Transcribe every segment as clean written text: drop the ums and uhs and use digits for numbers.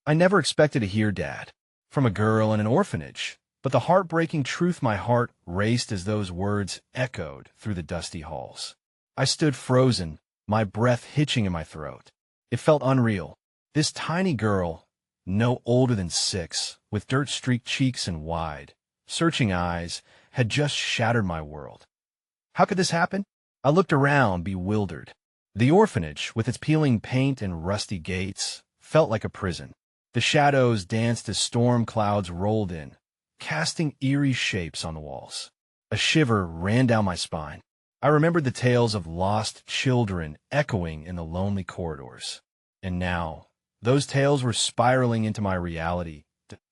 I never expected to hear Dad from a girl in an orphanage, but the heartbreaking truth my heart raced as those words echoed through the dusty halls. I stood frozen, my breath hitching in my throat. It felt unreal. This tiny girl, no older than 6, with dirt-streaked cheeks and wide, searching eyes, had just shattered my world. How could this happen? I looked around, bewildered. The orphanage, with its peeling paint and rusty gates, felt like a prison. The shadows danced as storm clouds rolled in, casting eerie shapes on the walls. A shiver ran down my spine. I remembered the tales of lost children echoing in the lonely corridors. And now, those tales were spiraling into my reality.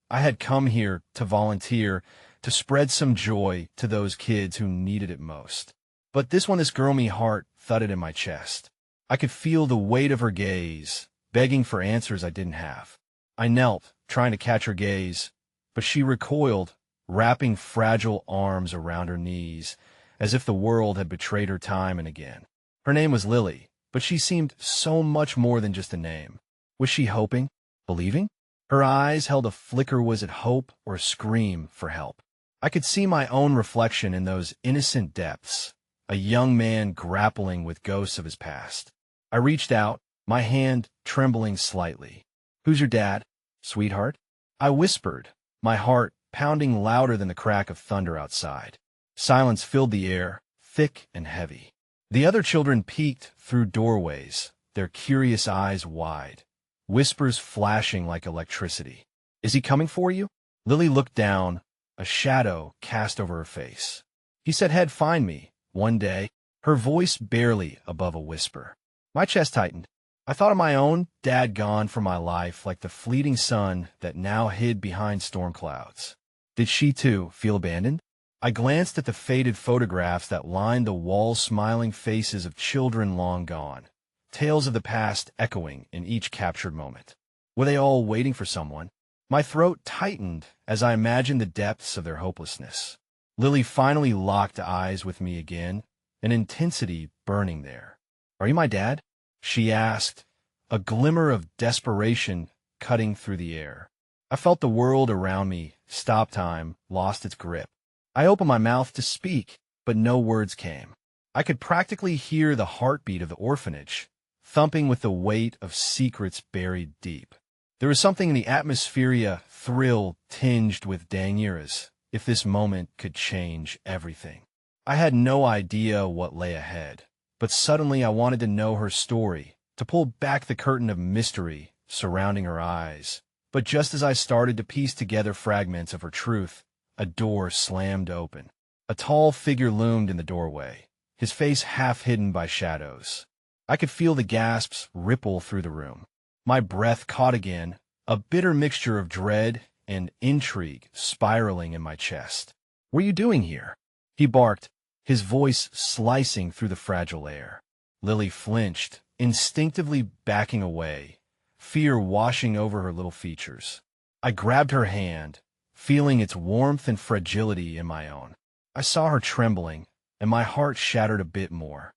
I had come here to volunteer, to spread some joy to those kids who needed it most. But this girl-me heart thudded in my chest. I could feel the weight of her gaze, begging for answers I didn't have. I knelt, trying to catch her gaze, but she recoiled, wrapping fragile arms around her knees, as if the world had betrayed her time and again. Her name was Lily, but she seemed so much more than just a name. Was she hoping? Believing? Her eyes held a flicker. Was it hope or a scream for help? I could see my own reflection in those innocent depths, a young man grappling with ghosts of his past. I reached out, my hand trembling slightly. "Who's your dad, sweetheart?" I whispered, my heart pounding louder than the crack of thunder outside. Silence filled the air, thick and heavy. The other children peeked through doorways, their curious eyes wide, whispers flashing like electricity. "Is he coming for you?" Lily looked down, a shadow cast over her face. "He said he'd find me, one day," her voice barely above a whisper. My chest tightened. I thought of my own dad gone from my life like the fleeting sun that now hid behind storm clouds. Did she, too, feel abandoned? I glanced at the faded photographs that lined the wall, smiling faces of children long gone, tales of the past echoing in each captured moment. Were they all waiting for someone? My throat tightened as I imagined the depths of their hopelessness. Lily finally locked eyes with me again, an intensity burning there. "Are you my dad?" she asked, a glimmer of desperation cutting through the air. I felt the world around me stop. Time lost its grip. I opened my mouth to speak, but no words came. I could practically hear the heartbeat of the orphanage, thumping with the weight of secrets buried deep. There was something in the atmosphere, a thrill tinged with danger, as if this moment could change everything. I had no idea what lay ahead, but suddenly I wanted to know her story, to pull back the curtain of mystery surrounding her eyes. But just as I started to piece together fragments of her truth, a door slammed open. A tall figure loomed in the doorway, his face half hidden by shadows. I could feel the gasps ripple through the room. My breath caught again, a bitter mixture of dread and intrigue spiraling in my chest. "What are you doing here?" he barked, his voice slicing through the fragile air. Lily flinched, instinctively backing away, fear washing over her little features. I grabbed her hand, feeling its warmth and fragility in my own. I saw her trembling, and my heart shattered a bit more.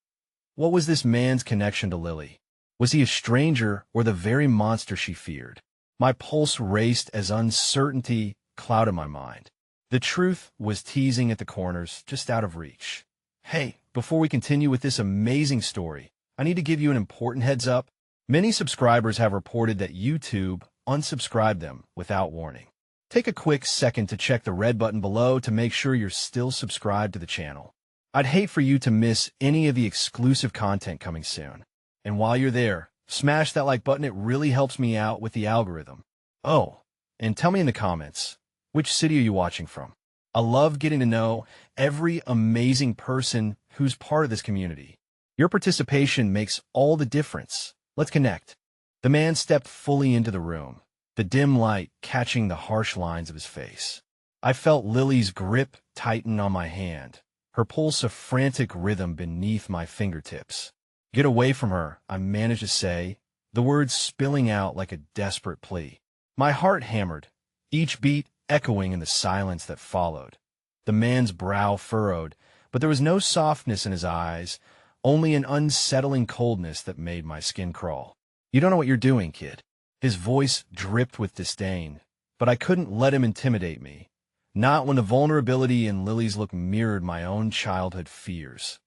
What was this man's connection to Lily? Was he a stranger or the very monster she feared? My pulse raced as uncertainty clouded my mind. The truth was teasing at the corners, just out of reach. Hey, before we continue with this amazing story, I need to give you an important heads up. Many subscribers have reported that YouTube unsubscribed them without warning. Take a quick second to check the red button below to make sure you're still subscribed to the channel. I'd hate for you to miss any of the exclusive content coming soon. And while you're there, smash that like button. It really helps me out with the algorithm. Oh, and tell me in the comments, which city are you watching from? I love getting to know every amazing person who's part of this community. Your participation makes all the difference. Let's connect. The man stepped fully into the room, the dim light catching the harsh lines of his face. I felt Lily's grip tighten on my hand, her pulse a frantic rhythm beneath my fingertips. "Get away from her," I managed to say, the words spilling out like a desperate plea. My heart hammered, each beat echoing in the silence that followed. The man's brow furrowed, but there was no softness in his eyes, only an unsettling coldness that made my skin crawl. "You don't know what you're doing, kid." His voice dripped with disdain, but I couldn't let him intimidate me. Not when the vulnerability in Lily's look mirrored my own childhood fears.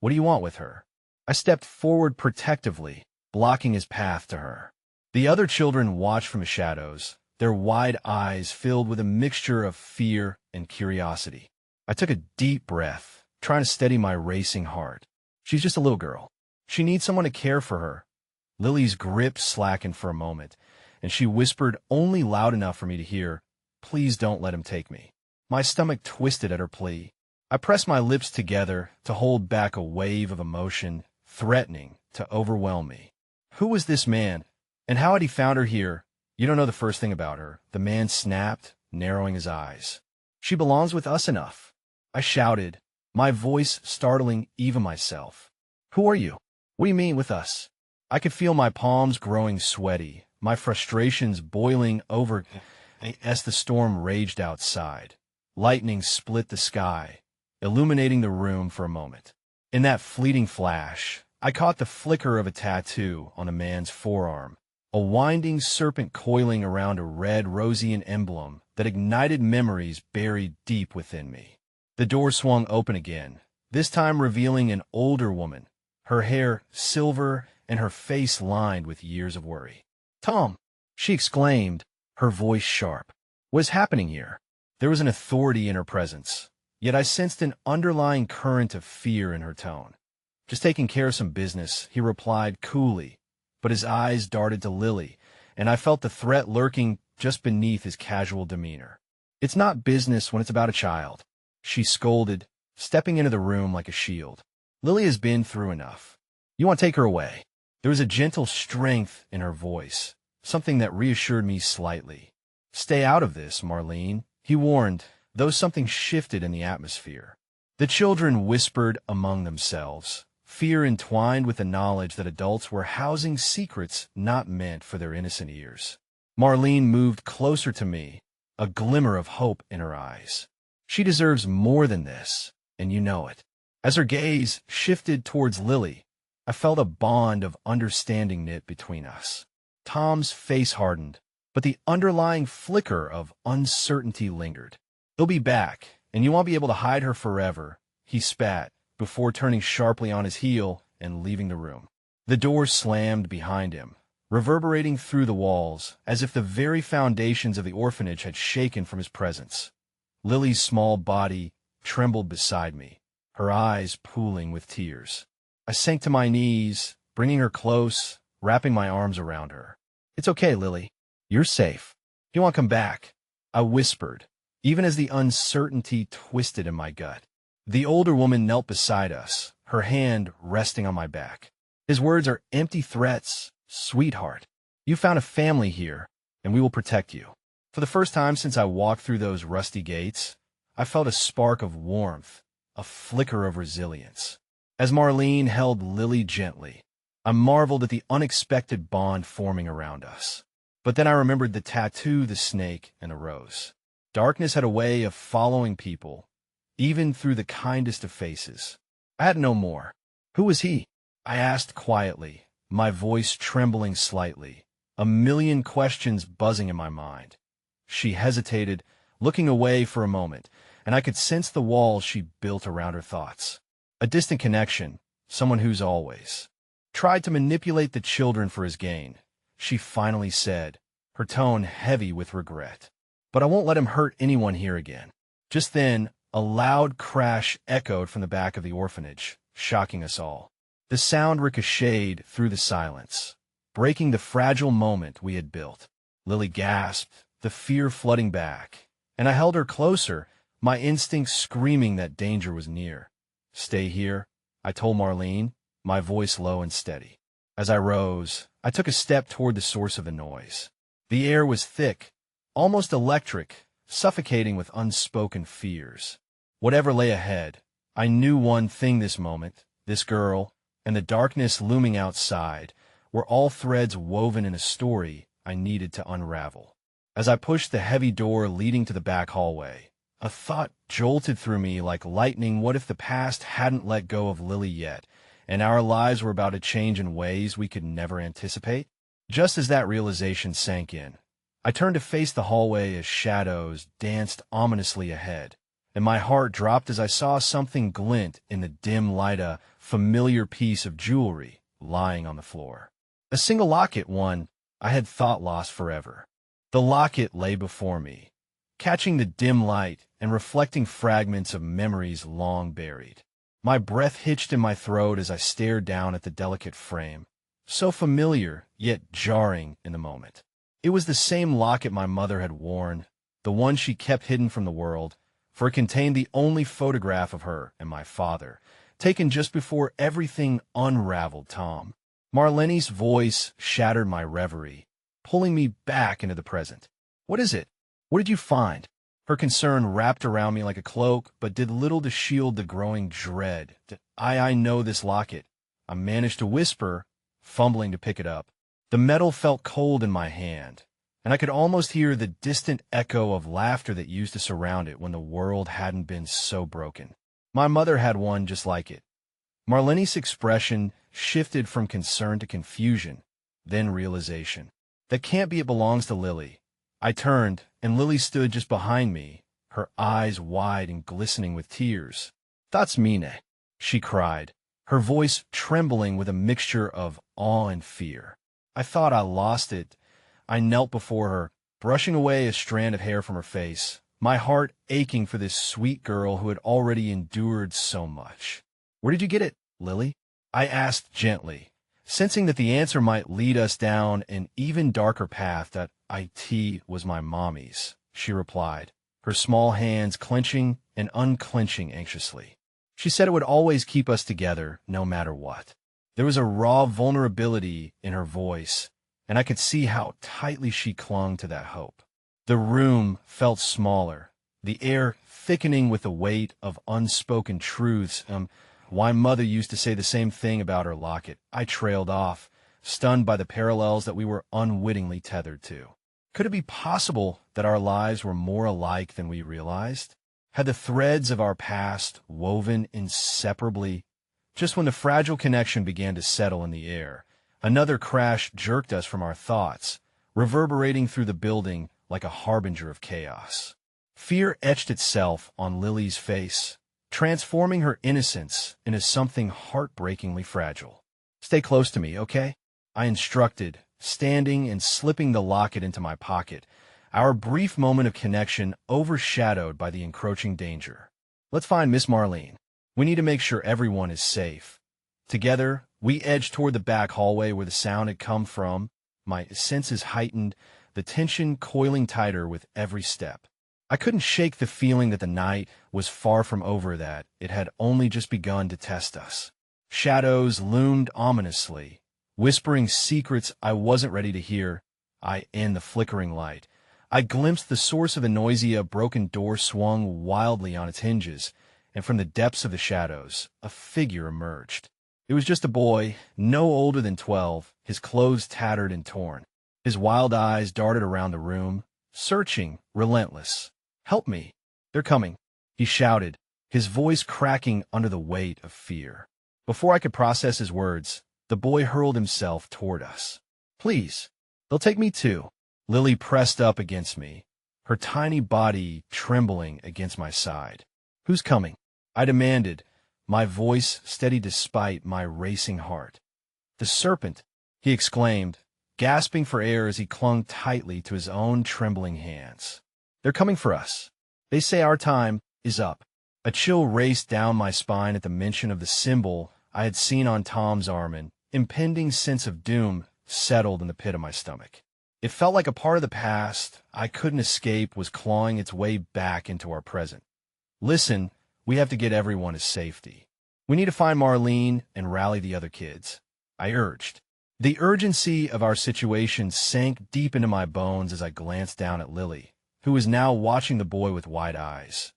What do you want with her? I stepped forward protectively, blocking his path to her. The other children watched from the shadows, their wide eyes filled with a mixture of fear and curiosity. I took a deep breath, trying to steady my racing heart. She's just a little girl. She needs someone to care for her. Lily's grip slackened for a moment, and she whispered only loud enough for me to hear, "Please don't let him take me." My stomach twisted at her plea. I pressed my lips together to hold back a wave of emotion, threatening to overwhelm me. Who was this man, and how had he found her here? You don't know the first thing about her, the man snapped, narrowing his eyes. She belongs with us enough. I shouted, my voice startling even myself. Who are you? What do you mean with us? I could feel my palms growing sweaty, my frustrations boiling over as the storm raged outside. Lightning split the sky, illuminating the room for a moment. In that fleeting flash, I caught the flicker of a tattoo on a man's forearm, a winding serpent coiling around a red Rosian emblem that ignited memories buried deep within me. The door swung open again, this time revealing an older woman, her hair silver and her face lined with years of worry. "Tom!" she exclaimed, her voice sharp. "What is happening here?" There was an authority in her presence, yet I sensed an underlying current of fear in her tone. "Just taking care of some business," he replied coolly, but his eyes darted to Lily, and I felt the threat lurking just beneath his casual demeanor. "It's not business when it's about a child," she scolded, stepping into the room like a shield. "Lily has been through enough. You want to take her away?" There was a gentle strength in her voice, something that reassured me slightly. "Stay out of this, Marlene," he warned, though something shifted in the atmosphere. The children whispered among themselves, fear entwined with the knowledge that adults were housing secrets not meant for their innocent ears. Marlene moved closer to me, a glimmer of hope in her eyes. "She deserves more than this, and you know it." As her gaze shifted towards Lily, I felt a bond of understanding knit between us. Tom's face hardened, but the underlying flicker of uncertainty lingered. "He'll be back, and you won't be able to hide her forever," he spat, before turning sharply on his heel and leaving the room. The door slammed behind him, reverberating through the walls, as if the very foundations of the orphanage had shaken from his presence. Lily's small body trembled beside me, her eyes pooling with tears. I sank to my knees, bringing her close, wrapping my arms around her. "It's okay, Lily. You're safe. You won't come back," I whispered, even as the uncertainty twisted in my gut. The older woman knelt beside us, her hand resting on my back. "His words are empty threats, sweetheart. You found a family here, and we will protect you." For the first time since I walked through those rusty gates, I felt a spark of warmth, a flicker of resilience. As Marlene held Lily gently, I marveled at the unexpected bond forming around us. But then I remembered the tattoo, the snake, and the rose. Darkness had a way of following people, even through the kindest of faces. I had to know more. "Who was he?" I asked quietly, my voice trembling slightly, a million questions buzzing in my mind. She hesitated, looking away for a moment, and I could sense the walls she built around her thoughts. A distant connection, someone who's always tried to manipulate the children for his gain, she finally said, her tone heavy with regret. "But I won't let him hurt anyone here again." Just then, a loud crash echoed from the back of the orphanage, shocking us all. The sound ricocheted through the silence, breaking the fragile moment we had built. Lily gasped, the fear flooding back, and I held her closer, my instincts screaming that danger was near. "Stay here," I told Marlene, my voice low and steady. As I rose, I took a step toward the source of the noise. The air was thick, almost electric, suffocating with unspoken fears. Whatever lay ahead, I knew one thing: this moment, this girl, and the darkness looming outside were all threads woven in a story I needed to unravel. As I pushed the heavy door leading to the back hallway, a thought jolted through me like lightning. What if the past hadn't let go of Lily yet, and our lives were about to change in ways we could never anticipate? Just as that realization sank in, I turned to face the hallway as shadows danced ominously ahead, and my heart dropped as I saw something glint in the dim light, a familiar piece of jewelry lying on the floor. A single locket, one I had thought lost forever. The locket lay before me, catching the dim light and reflecting fragments of memories long buried. My breath hitched in my throat as I stared down at the delicate frame, so familiar yet jarring in the moment. It was the same locket my mother had worn, the one she kept hidden from the world, for it contained the only photograph of her and my father, taken just before everything unraveled. Tom. Marlene's voice shattered my reverie, pulling me back into the present. What is it? What did you find? Her concern wrapped around me like a cloak, but did little to shield the growing dread. I know this locket. I managed to whisper, fumbling to pick it up. The metal felt cold in my hand, and I could almost hear the distant echo of laughter that used to surround it when the world hadn't been so broken. My mother had one just like it. Marlene's expression shifted from concern to confusion, then realization. That can't be, it belongs to Lily. I turned, and Lily stood just behind me, her eyes wide and glistening with tears. That's Mine, she cried, her voice trembling with a mixture of awe and fear. I thought I lost it. I knelt before her, brushing away a strand of hair from her face, my heart aching for this sweet girl who had already endured so much. Where did you get it, Lily? I asked gently, sensing that the answer might lead us down an even darker path. That it was my mommy's, she replied, her small hands clenching and unclenching anxiously. She said it would always keep us together, no matter what. There was a raw vulnerability in her voice, and I could see how tightly she clung to that hope. The room felt smaller, the air thickening with the weight of unspoken truths. Why Mother used to say the same thing about her locket. I trailed off, stunned by the parallels that we were unwittingly tethered to. Could it be possible that our lives were more alike than we realized? Had the threads of our past woven inseparably? Just when the fragile connection began to settle in the air, another crash jerked us from our thoughts, reverberating through the building like a harbinger of chaos. Fear etched itself on Lily's face, transforming her innocence into something heartbreakingly fragile. Stay close to me, okay? I instructed, standing and slipping the locket into my pocket, our brief moment of connection overshadowed by the encroaching danger. Let's find Miss Marlene. We need to make sure everyone is safe. Together, we edged toward the back hallway where the sound had come from, my senses heightened, the tension coiling tighter with every step. I couldn't shake the feeling that the night was far from over, that it had only just begun to test us. Shadows loomed ominously, whispering secrets I wasn't ready to hear. In the flickering light, I glimpsed the source of the noisy. A broken door swung wildly on its hinges, and from the depths of the shadows, a figure emerged. It was just a boy, no older than 12, his clothes tattered and torn. His wild eyes darted around the room, searching, relentless. "Help me! They're coming!" he shouted, his voice cracking under the weight of fear. Before I could process his words, the boy hurled himself toward us. "Please, they'll take me too." Lily pressed up against me, her tiny body trembling against my side. "Who's coming?" I demanded, my voice steady despite my racing heart. "The serpent," he exclaimed, gasping for air as he clung tightly to his own trembling hands. "They're coming for us. They say our time is up." A chill raced down my spine at the mention of the symbol I had seen on Tom's arm, and impending sense of doom settled in the pit of my stomach. It felt like a part of the past I couldn't escape was clawing its way back into our present. "Listen, we have to get everyone to safety. We need to find Marlene and rally the other kids," I urged. The urgency of our situation sank deep into my bones as I glanced down at Lily, who was now watching the boy with wide eyes.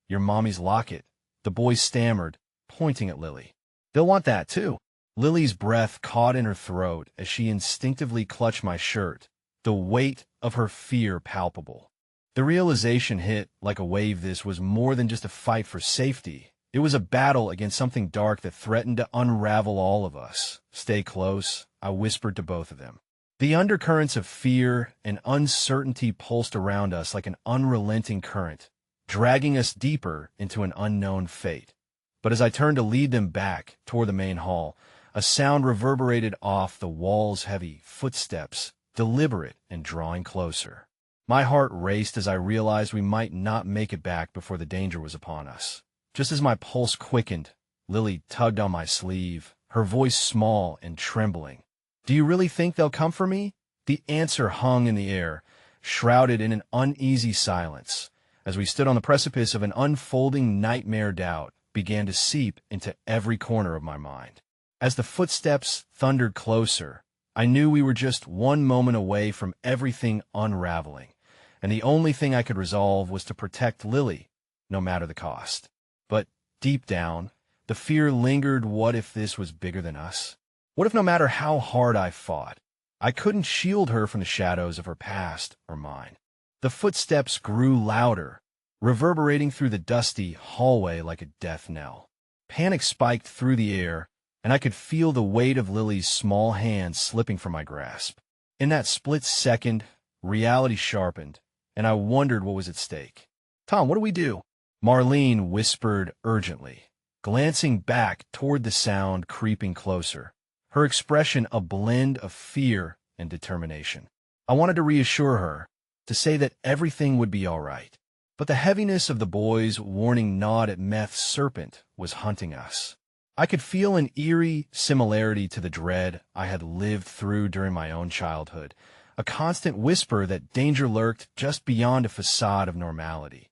"Your mommy's locket," the boy stammered, pointing at Lily. "They'll want that too." Lily's breath caught in her throat as she instinctively clutched my shirt, the weight of her fear palpable. The realization hit like a wave. This was more than just a fight for safety. It was a battle against something dark that threatened to unravel all of us. "Stay close," I whispered to both of them. The undercurrents of fear and uncertainty pulsed around us like an unrelenting current, dragging us deeper into an unknown fate. But as I turned to lead them back toward the main hall, a sound reverberated off the wall's heavy footsteps, deliberate and drawing closer. My heart raced as I realized we might not make it back before the danger was upon us. Just as my pulse quickened, Lily tugged on my sleeve, her voice small and trembling. "Do you really think they'll come for me?" The answer hung in the air, shrouded in an uneasy silence, as we stood on the precipice of an unfolding nightmare. Doubt began to seep into every corner of my mind. As the footsteps thundered closer, I knew we were just one moment away from everything unraveling, and the only thing I could resolve was to protect Lily, no matter the cost. But deep down, the fear lingered. What if this was bigger than us? What if no matter how hard I fought, I couldn't shield her from the shadows of her past or mine? The footsteps grew louder, reverberating through the dusty hallway like a death knell. Panic spiked through the air, and I could feel the weight of Lily's small hand slipping from my grasp. In that split second, reality sharpened, and I wondered what was at stake. "Tom, what do we do?" Marlene whispered urgently, glancing back toward the sound creeping closer, her expression a blend of fear and determination. I wanted to reassure her, to say that everything would be all right. But the heaviness of the boy's warning nod at Meth's serpent was hunting us. I could feel an eerie similarity to the dread I had lived through during my own childhood, a constant whisper that danger lurked just beyond a facade of normality.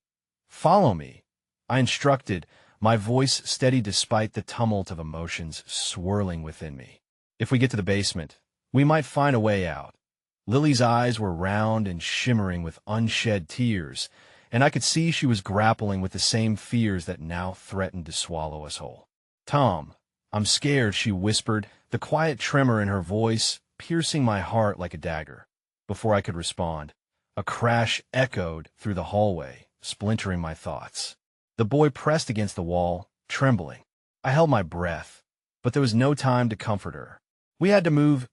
"Follow me," I instructed, my voice steady despite the tumult of emotions swirling within me. "If we get to the basement, we might find a way out." Lily's eyes were round and shimmering with unshed tears, and I could see she was grappling with the same fears that now threatened to swallow us whole. "Tom, I'm scared," she whispered, the quiet tremor in her voice piercing my heart like a dagger. Before I could respond, a crash echoed through the hallway, splintering my thoughts. The boy pressed against the wall, trembling. I held my breath, but there was no time to comfort her. We had to move.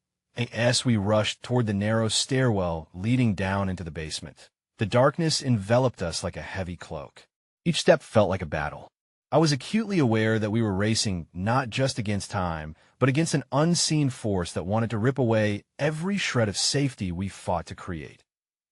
As we rushed toward the narrow stairwell leading down into the basement, the darkness enveloped us like a heavy cloak. Each step felt like a battle. I was acutely aware that we were racing not just against time, but against an unseen force that wanted to rip away every shred of safety we fought to create.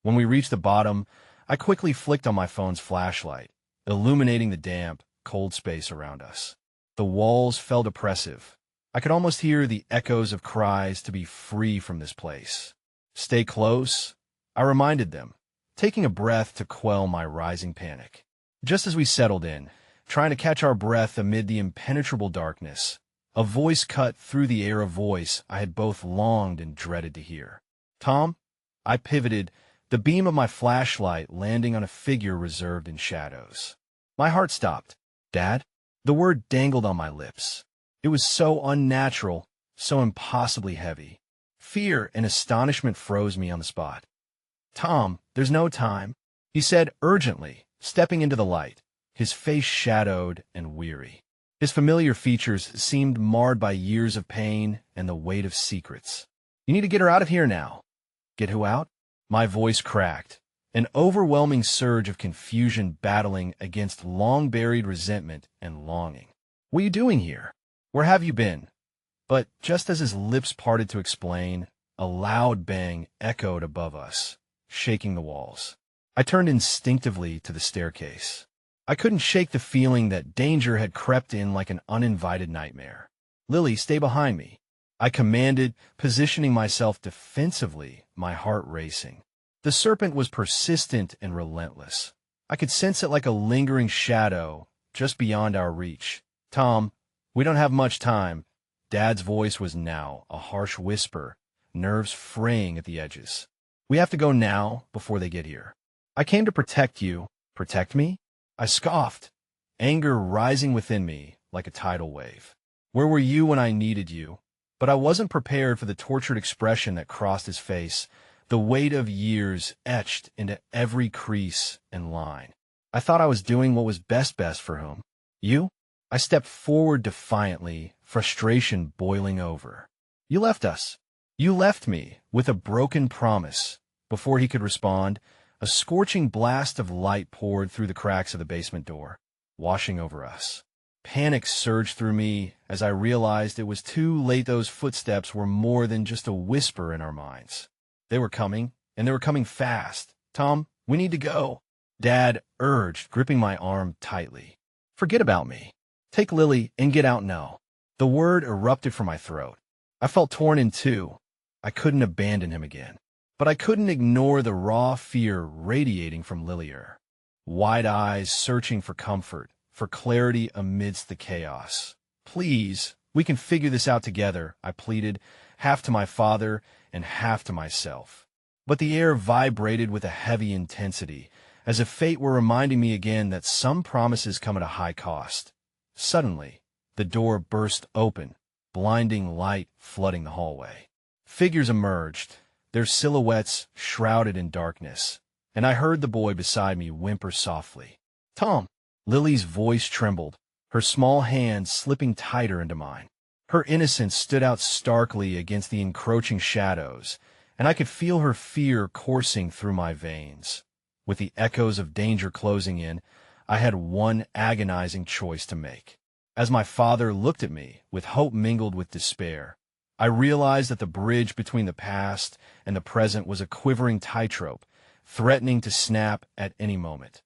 When we reached the bottom, I quickly flicked on my phone's flashlight, illuminating the damp, cold space around us. The walls felt oppressive. I could almost hear the echoes of cries to be free from this place. "Stay close," I reminded them, taking a breath to quell my rising panic. Just as we settled in, trying to catch our breath amid the impenetrable darkness, a voice cut through the air, a voice I had both longed and dreaded to hear. "Tom?" I pivoted, the beam of my flashlight landing on a figure reserved in shadows. My heart stopped. "Dad?" The word dangled on my lips. It was so unnatural, so impossibly heavy. Fear and astonishment froze me on the spot. "Tom, there's no time," he said urgently, stepping into the light, his face shadowed and weary. His familiar features seemed marred by years of pain and the weight of secrets. "You need to get her out of here now." "Get who out?" My voice cracked, an overwhelming surge of confusion battling against long-buried resentment and longing. "What are you doing here? Where have you been?" But just as his lips parted to explain, a loud bang echoed above us, shaking the walls. I turned instinctively to the staircase. I couldn't shake the feeling that danger had crept in like an uninvited nightmare. "Lily, stay behind me," I commanded, positioning myself defensively, my heart racing. The serpent was persistent and relentless. I could sense it like a lingering shadow just beyond our reach. "Tom, we don't have much time." Dad's voice was now a harsh whisper, nerves fraying at the edges. "We have to go now before they get here." "I came to protect you." "Protect me?" I scoffed, anger rising within me like a tidal wave. "Where were you when I needed you?" But I wasn't prepared for the tortured expression that crossed his face, the weight of years etched into every crease and line. "I thought I was doing what was best for whom?" "You?" I stepped forward defiantly, frustration boiling over. "You left us. You left me with a broken promise. Before he could respond, a scorching blast of light poured through the cracks of the basement door, washing over us. Panic surged through me as I realized it was too late. Those footsteps were more than just a whisper in our minds. They were coming, and they were coming fast. Tom, we need to go, Dad urged, gripping my arm tightly. Forget about me. Take Lily and get out now. The word erupted from my throat. I felt torn in two. I couldn't abandon him again, but I couldn't ignore the raw fear radiating from Lilier. Wide eyes searching for comfort, for clarity amidst the chaos. Please, we can figure this out together, I pleaded, half to my father and half to myself. But the air vibrated with a heavy intensity, as if fate were reminding me again that some promises come at a high cost. Suddenly, the door burst open, blinding light flooding the hallway. Figures emerged, their silhouettes shrouded in darkness, and I heard the boy beside me whimper softly. Tom! Lily's voice trembled, her small hands slipping tighter into mine. Her innocence stood out starkly against the encroaching shadows, and I could feel her fear coursing through my veins. With the echoes of danger closing in, I had one agonizing choice to make. As my father looked at me, with hope mingled with despair, I realized that the bridge between the past and the present was a quivering tightrope, threatening to snap at any moment.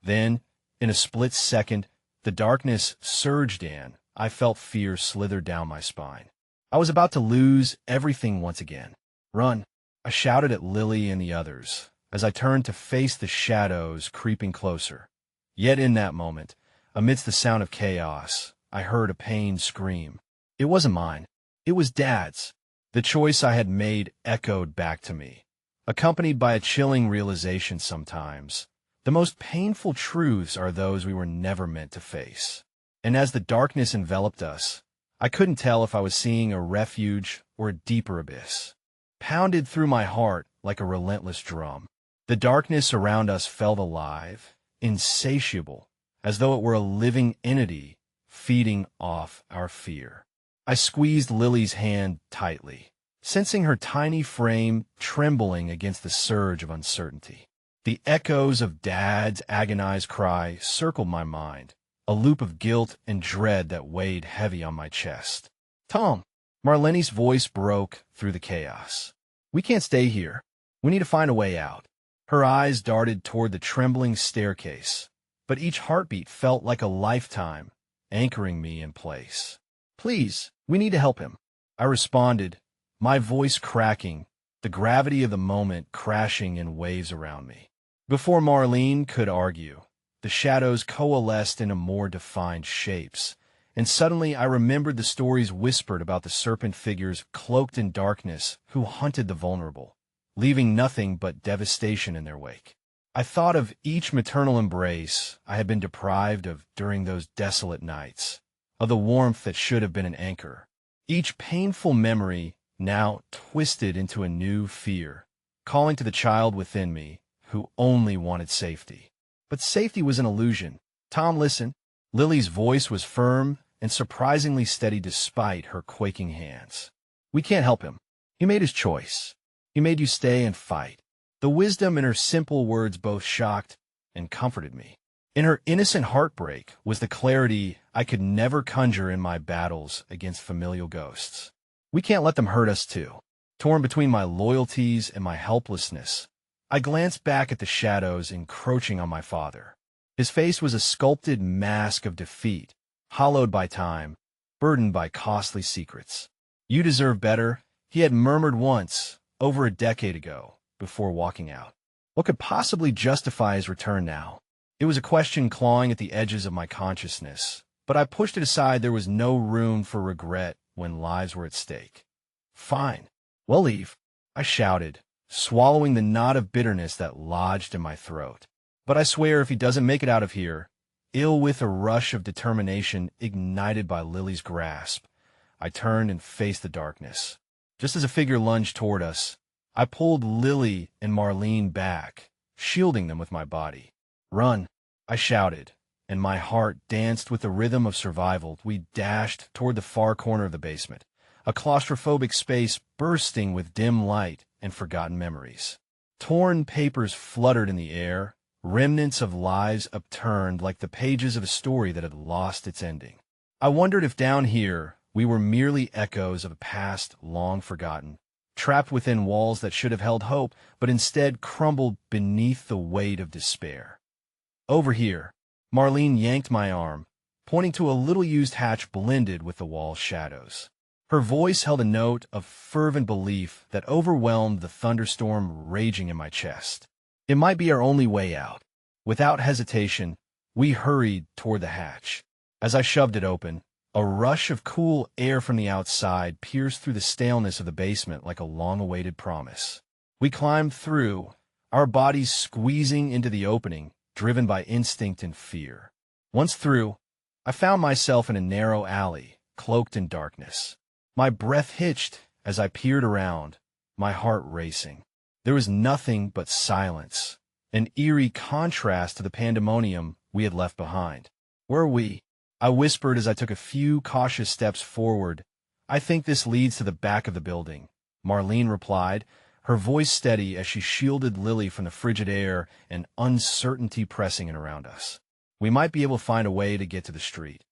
Then, in a split second, the darkness surged in. I felt fear slither down my spine. I was about to lose everything once again. Run! I shouted at Lily and the others, as I turned to face the shadows creeping closer. Yet in that moment, amidst the sound of chaos, I heard a pained scream. It wasn't mine. It was Dad's. The choice I had made echoed back to me, accompanied by a chilling realization sometimes. The most painful truths are those we were never meant to face. And as the darkness enveloped us, I couldn't tell if I was seeing a refuge or a deeper abyss. Pounded through my heart like a relentless drum, the darkness around us felt alive, insatiable, as though it were a living entity feeding off our fear. I squeezed Lily's hand tightly, sensing her tiny frame trembling against the surge of uncertainty. The echoes of Dad's agonized cry circled my mind, a loop of guilt and dread that weighed heavy on my chest. Tom! Marlene's voice broke through the chaos. We can't stay here. We need to find a way out. Her eyes darted toward the trembling staircase, but each heartbeat felt like a lifetime, anchoring me in place. Please, we need to help him, I responded, my voice cracking, the gravity of the moment crashing in waves around me. Before Marlene could argue, the shadows coalesced into more defined shapes, and suddenly I remembered the stories whispered about the serpent figures cloaked in darkness who hunted the vulnerable, leaving nothing but devastation in their wake. I thought of each maternal embrace I had been deprived of during those desolate nights, of the warmth that should have been an anchor. Each painful memory now twisted into a new fear, calling to the child within me who only wanted safety. But safety was an illusion. Tom, listen. Lily's voice was firm and surprisingly steady despite her quaking hands. We can't help him. He made his choice. He made you stay and fight. The wisdom in her simple words both shocked and comforted me. In her innocent heartbreak was the clarity I could never conjure in my battles against familial ghosts. We can't let them hurt us too. Torn between my loyalties and my helplessness, I glanced back at the shadows encroaching on my father. His face was a sculpted mask of defeat, hollowed by time, burdened by costly secrets. You deserve better, he had murmured once, over a decade ago, before walking out. What could possibly justify his return now? It was a question clawing at the edges of my consciousness, but I pushed it aside. There was no room for regret when lives were at stake. Fine. We'll leave, I shouted, swallowing the knot of bitterness that lodged in my throat. But I swear if he doesn't make it out of here, ill with a rush of determination ignited by Lily's grasp, I turned and faced the darkness. Just as a figure lunged toward us, I pulled Lily and Marlene back, shielding them with my body. Run, I shouted, and my heart danced with the rhythm of survival. We dashed toward the far corner of the basement, a claustrophobic space bursting with dim light and forgotten memories. Torn papers fluttered in the air, remnants of lives upturned like the pages of a story that had lost its ending. I wondered if down here we were merely echoes of a past long forgotten, trapped within walls that should have held hope, but instead crumbled beneath the weight of despair. Over here, Marlene yanked my arm, pointing to a little-used hatch blended with the wall's shadows. Her voice held a note of fervent belief that overwhelmed the thunderstorm raging in my chest. It might be our only way out. Without hesitation, we hurried toward the hatch. As I shoved it open, a rush of cool air from the outside pierced through the staleness of the basement like a long-awaited promise. We climbed through, our bodies squeezing into the opening, driven by instinct and fear. Once through, I found myself in a narrow alley, cloaked in darkness. My breath hitched as I peered around, my heart racing. There was nothing but silence, an eerie contrast to the pandemonium we had left behind. "Where are we?" I whispered as I took a few cautious steps forward. "I think this leads to the back of the building," Marlene replied, her voice steady as she shielded Lily from the frigid air and uncertainty pressing in around us. We might be able to find a way to get to the street.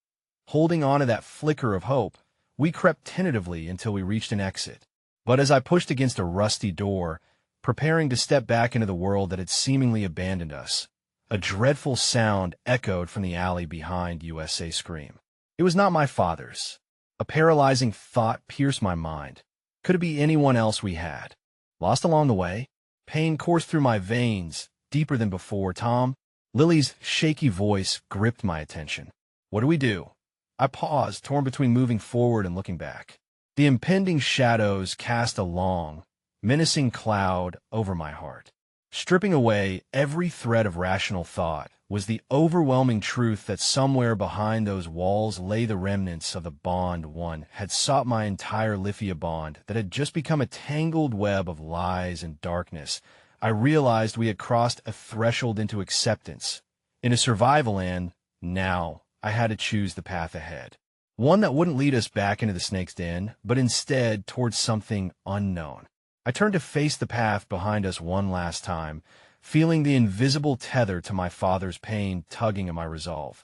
Holding on to that flicker of hope, we crept tentatively until we reached an exit. But as I pushed against a rusty door, preparing to step back into the world that had seemingly abandoned us, a dreadful sound echoed from the alley behind USA Scream. It was not my father's. A paralyzing thought pierced my mind. Could it be anyone else we had? Lost along the way? Pain coursed through my veins, deeper than before. "Tom?" Lily's shaky voice gripped my attention. "What do we do?" I paused, torn between moving forward and looking back. The impending shadows cast a long, menacing cloud over my heart. Stripping away every thread of rational thought was the overwhelming truth that somewhere behind those walls lay the remnants of the bond one had sought my entire Lithia bond that had just become a tangled web of lies and darkness. I realized we had crossed a threshold into acceptance. In a survival land, now I had to choose the path ahead. One that wouldn't lead us back into the snake's den, but instead towards something unknown. I turned to face the path behind us one last time, feeling the invisible tether to my father's pain tugging at my resolve.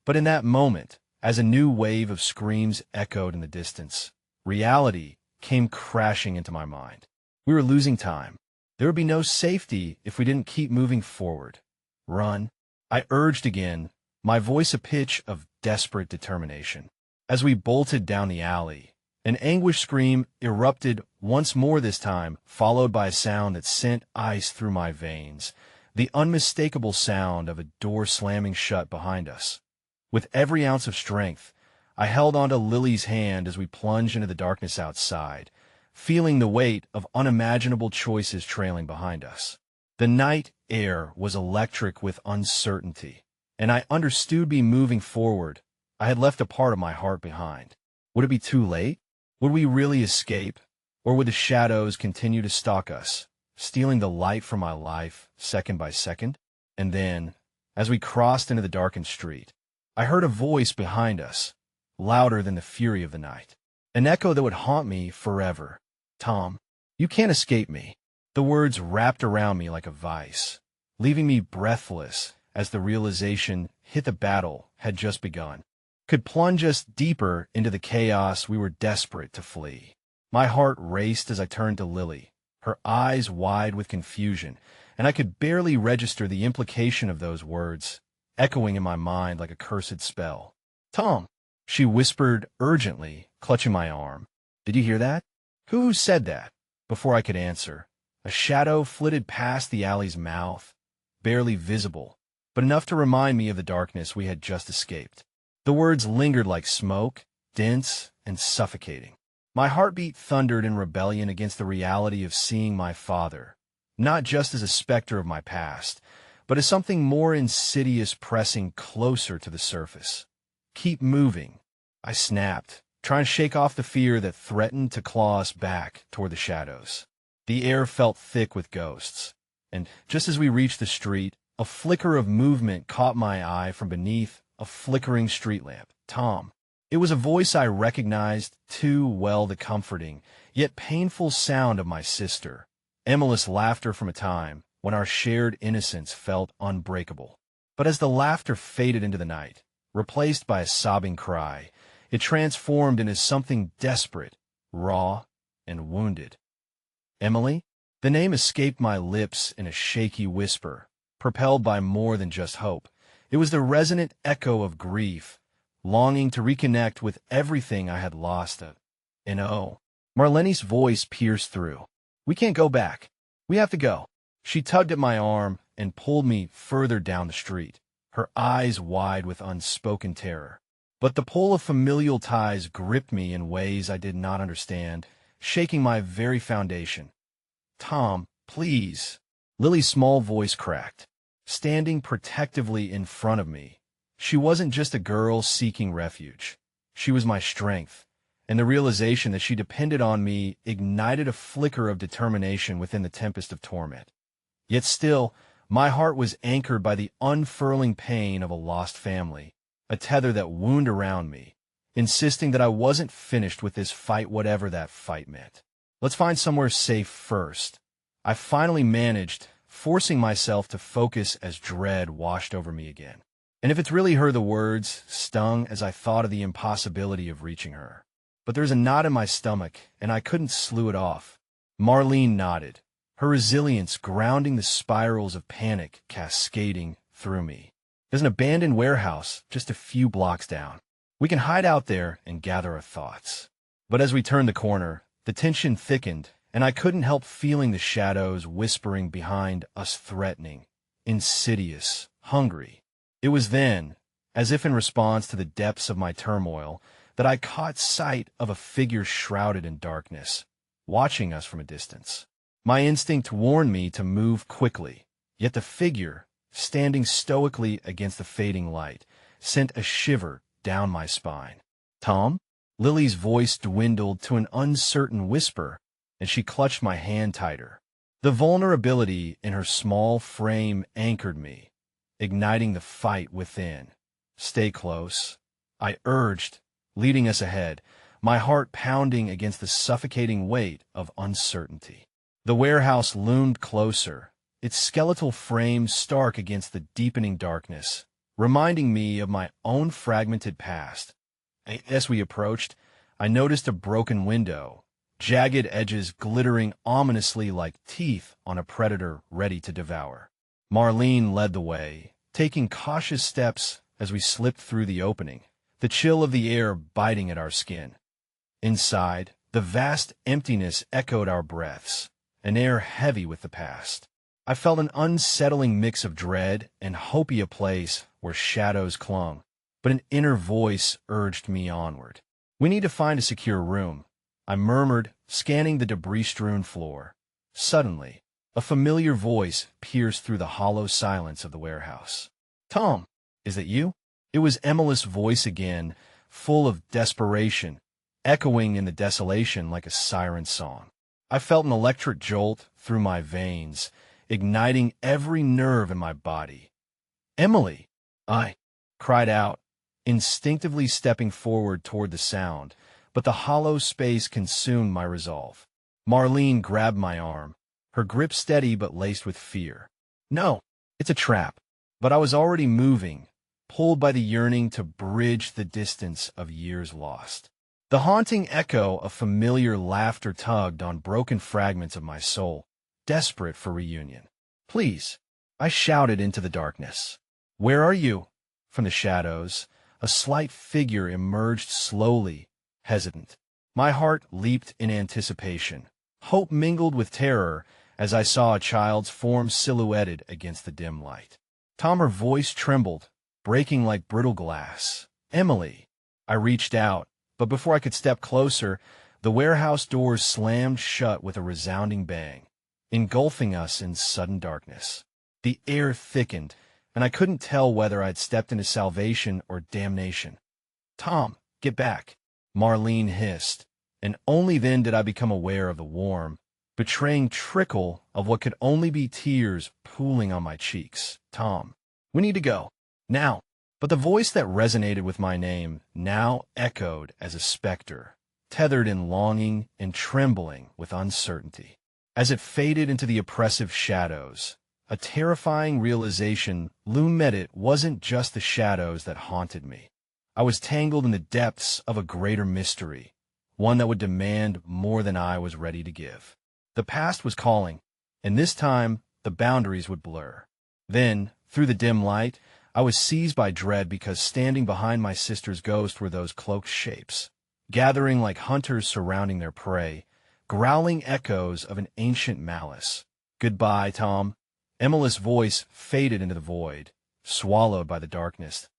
But in that moment, as a new wave of screams echoed in the distance, reality came crashing into my mind. We were losing time. There would be no safety if we didn't keep moving forward. "Run," I urged again, my voice a pitch of desperate determination. As we bolted down the alley, an anguished scream erupted once more this time, followed by a sound that sent ice through my veins, the unmistakable sound of a door slamming shut behind us. With every ounce of strength, I held onto Lily's hand as we plunged into the darkness outside, feeling the weight of unimaginable choices trailing behind us. The night air was electric with uncertainty, and I understood me moving forward. I had left a part of my heart behind. Would it be too late? Would we really escape? Or would the shadows continue to stalk us, stealing the light from my life second by second? And then, as we crossed into the darkened street, I heard a voice behind us, louder than the fury of the night. An echo that would haunt me forever. "Tom, you can't escape me." The words wrapped around me like a vice, leaving me breathless as the realization hit the battle had just begun. Could plunge us deeper into the chaos we were desperate to flee. My heart raced as I turned to Lily, her eyes wide with confusion, and I could barely register the implication of those words, echoing in my mind like a cursed spell. "Tom," she whispered urgently, clutching my arm. "Did you hear that?" Who said that? Before I could answer, a shadow flitted past the alley's mouth, barely visible, but enough to remind me of the darkness we had just escaped. The words lingered like smoke, dense and suffocating. My heartbeat thundered in rebellion against the reality of seeing my father, not just as a specter of my past, but as something more insidious pressing closer to the surface. "Keep moving," I snapped, trying to shake off the fear that threatened to claw us back toward the shadows. The air felt thick with ghosts, and just as we reached the street, a flicker of movement caught my eye from beneath a flickering street lamp. "Tom." It was a voice I recognized too well, the comforting, yet painful sound of my sister. Emily's laughter from a time when our shared innocence felt unbreakable. But as the laughter faded into the night, replaced by a sobbing cry, it transformed into something desperate, raw, and wounded. Emily? The name escaped my lips in a shaky whisper, propelled by more than just hope. It was the resonant echo of grief, longing to reconnect with everything I had lost. And oh, Marlene's voice pierced through. We can't go back. We have to go. She tugged at my arm and pulled me further down the street, her eyes wide with unspoken terror. But the pull of familial ties gripped me in ways I did not understand, shaking my very foundation. Tom, please. Lily's small voice cracked, standing protectively in front of me. She wasn't just a girl seeking refuge. She was my strength, and the realization that she depended on me ignited a flicker of determination within the tempest of torment. Yet still, my heart was anchored by the unfurling pain of a lost family, a tether that wound around me, insisting that I wasn't finished with this fight, whatever that fight meant. Let's find somewhere safe first. I finally managed, forcing myself to focus as dread washed over me again. And if it's really her, the words stung as I thought of the impossibility of reaching her. But there's a knot in my stomach, and I couldn't slew it off. Marlene nodded, her resilience grounding the spirals of panic cascading through me. There's an abandoned warehouse just a few blocks down. We can hide out there and gather our thoughts. But as we turned the corner, the tension thickened, and I couldn't help feeling the shadows whispering behind us, threatening, insidious, hungry. It was then, as if in response to the depths of my turmoil, that I caught sight of a figure shrouded in darkness, watching us from a distance. My instinct warned me to move quickly, yet the figure, standing stoically against the fading light, sent a shiver down my spine. Tom? Lily's voice dwindled to an uncertain whisper, and she clutched my hand tighter. The vulnerability in her small frame anchored me, igniting the fight within. Stay close, I urged, leading us ahead, my heart pounding against the suffocating weight of uncertainty. The warehouse loomed closer, its skeletal frame stark against the deepening darkness, reminding me of my own fragmented past. As we approached, I noticed a broken window, jagged edges glittering ominously like teeth on a predator ready to devour. Marlene led the way, taking cautious steps as we slipped through the opening, the chill of the air biting at our skin. Inside, the vast emptiness echoed our breaths, an air heavy with the past. I felt an unsettling mix of dread and hope, a place where shadows clung, but an inner voice urged me onward. We need to find a secure room, I murmured, scanning the debris-strewn floor. Suddenly, a familiar voice pierced through the hollow silence of the warehouse. Tom, is it you? It was Emily's voice again, full of desperation, echoing in the desolation like a siren song. I felt an electric jolt through my veins, igniting every nerve in my body. Emily! I cried out, instinctively stepping forward toward the sound, but the hollow space consumed my resolve. Marlene grabbed my arm, her grip steady but laced with fear. No, it's a trap. But I was already moving, pulled by the yearning to bridge the distance of years lost. The haunting echo of familiar laughter tugged on broken fragments of my soul, desperate for reunion. Please, I shouted into the darkness. Where are you? From the shadows, a slight figure emerged slowly, hesitant. My heart leaped in anticipation. Hope mingled with terror as I saw a child's form silhouetted against the dim light. Tom, her voice trembled, breaking like brittle glass. Emily! I reached out, but before I could step closer, the warehouse doors slammed shut with a resounding bang, engulfing us in sudden darkness. The air thickened, and I couldn't tell whether I'd stepped into salvation or damnation. Tom, get back, Marlene hissed, and only then did I become aware of the warm, betraying trickle of what could only be tears pooling on my cheeks. Tom, we need to go. Now. But the voice that resonated with my name now echoed as a specter, tethered in longing and trembling with uncertainty. As it faded into the oppressive shadows, a terrifying realization loomed that it wasn't just the shadows that haunted me. I was tangled in the depths of a greater mystery, one that would demand more than I was ready to give. The past was calling, and this time the boundaries would blur. Then, through the dim light, I was seized by dread because standing behind my sister's ghost were those cloaked shapes, gathering like hunters surrounding their prey, growling echoes of an ancient malice. "Goodbye, Tom." Emily's voice faded into the void, swallowed by the darkness.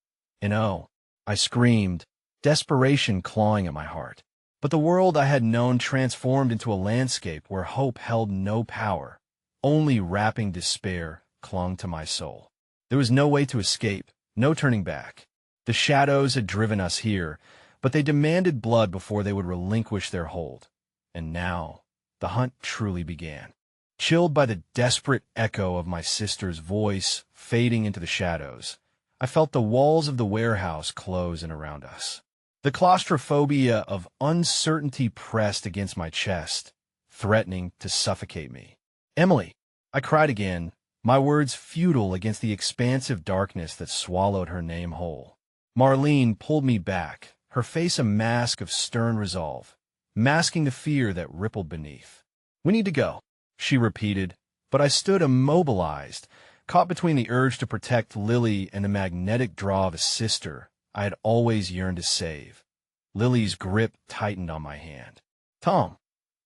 And oh, I screamed, desperation clawing at my heart. But the world I had known transformed into a landscape where hope held no power. Only wrapping despair clung to my soul. There was no way to escape, no turning back. The shadows had driven us here, but they demanded blood before they would relinquish their hold. And now, the hunt truly began. Chilled by the desperate echo of my sister's voice fading into the shadows, I felt the walls of the warehouse close in around us. The claustrophobia of uncertainty pressed against my chest, threatening to suffocate me. "Emily!" I cried again, my words futile against the expansive darkness that swallowed her name whole. Marlene pulled me back, her face a mask of stern resolve, masking the fear that rippled beneath. "We need to go," she repeated, but I stood immobilized, caught between the urge to protect Lily and the magnetic draw of a sister I had always yearned to save. Lily's grip tightened on my hand. "Tom,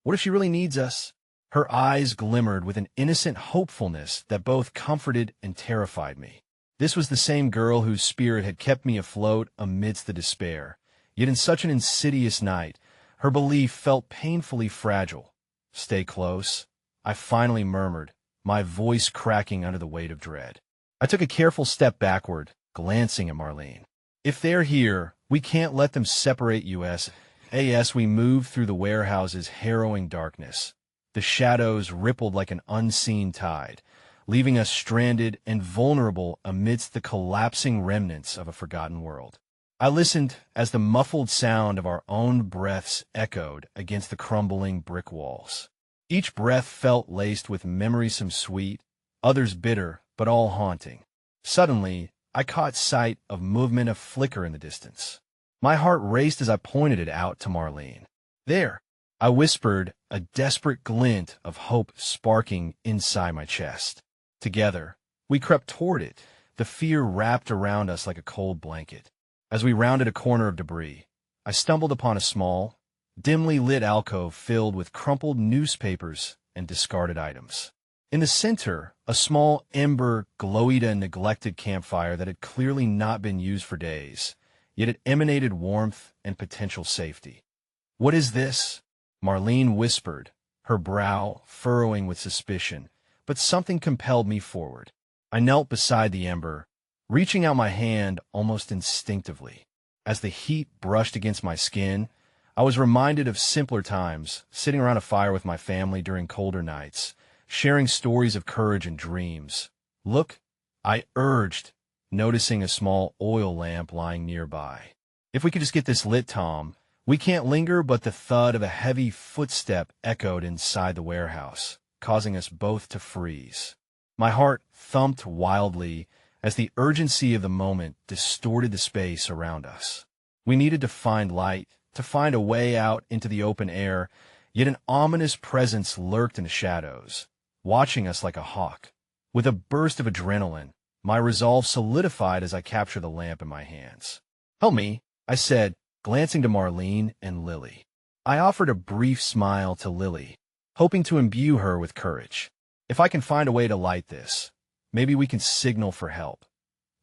what if she really needs us?" Her eyes glimmered with an innocent hopefulness that both comforted and terrified me. This was the same girl whose spirit had kept me afloat amidst the despair. Yet in such an insidious night, her belief felt painfully fragile. "Stay close," I finally murmured, my voice cracking under the weight of dread. I took a careful step backward, glancing at Marlene. "If they're here, we can't let them separate us." As we moved through the warehouse's harrowing darkness, the shadows rippled like an unseen tide, leaving us stranded and vulnerable amidst the collapsing remnants of a forgotten world. I listened as the muffled sound of our own breaths echoed against the crumbling brick walls. Each breath felt laced with memories, some sweet, others bitter, but all haunting. Suddenly, I caught sight of movement, a flicker in the distance. My heart raced as I pointed it out to Marlene. "There," I whispered, a desperate glint of hope sparking inside my chest. Together, we crept toward it, the fear wrapped around us like a cold blanket. As we rounded a corner of debris, I stumbled upon a small, dimly lit alcove filled with crumpled newspapers and discarded items. In the center, a small ember glowed a neglected campfire that had clearly not been used for days, yet it emanated warmth and potential safety. "What is this?" Marlene whispered, her brow furrowing with suspicion, but something compelled me forward. I knelt beside the ember, reaching out my hand almost instinctively. As the heat brushed against my skin, I was reminded of simpler times, sitting around a fire with my family during colder nights, sharing stories of courage and dreams. "Look," I urged, noticing a small oil lamp lying nearby. "If we could just get this lit, Tom." We can't linger, but the thud of a heavy footstep echoed inside the warehouse, causing us both to freeze. My heart thumped wildly as the urgency of the moment distorted the space around us. We needed to find light, to find a way out into the open air, yet an ominous presence lurked in the shadows, watching us like a hawk. With a burst of adrenaline, my resolve solidified as I captured the lamp in my hands. "Help me," I said, glancing to Marlene and Lily. I offered a brief smile to Lily, hoping to imbue her with courage. "If I can find a way to light this, maybe we can signal for help."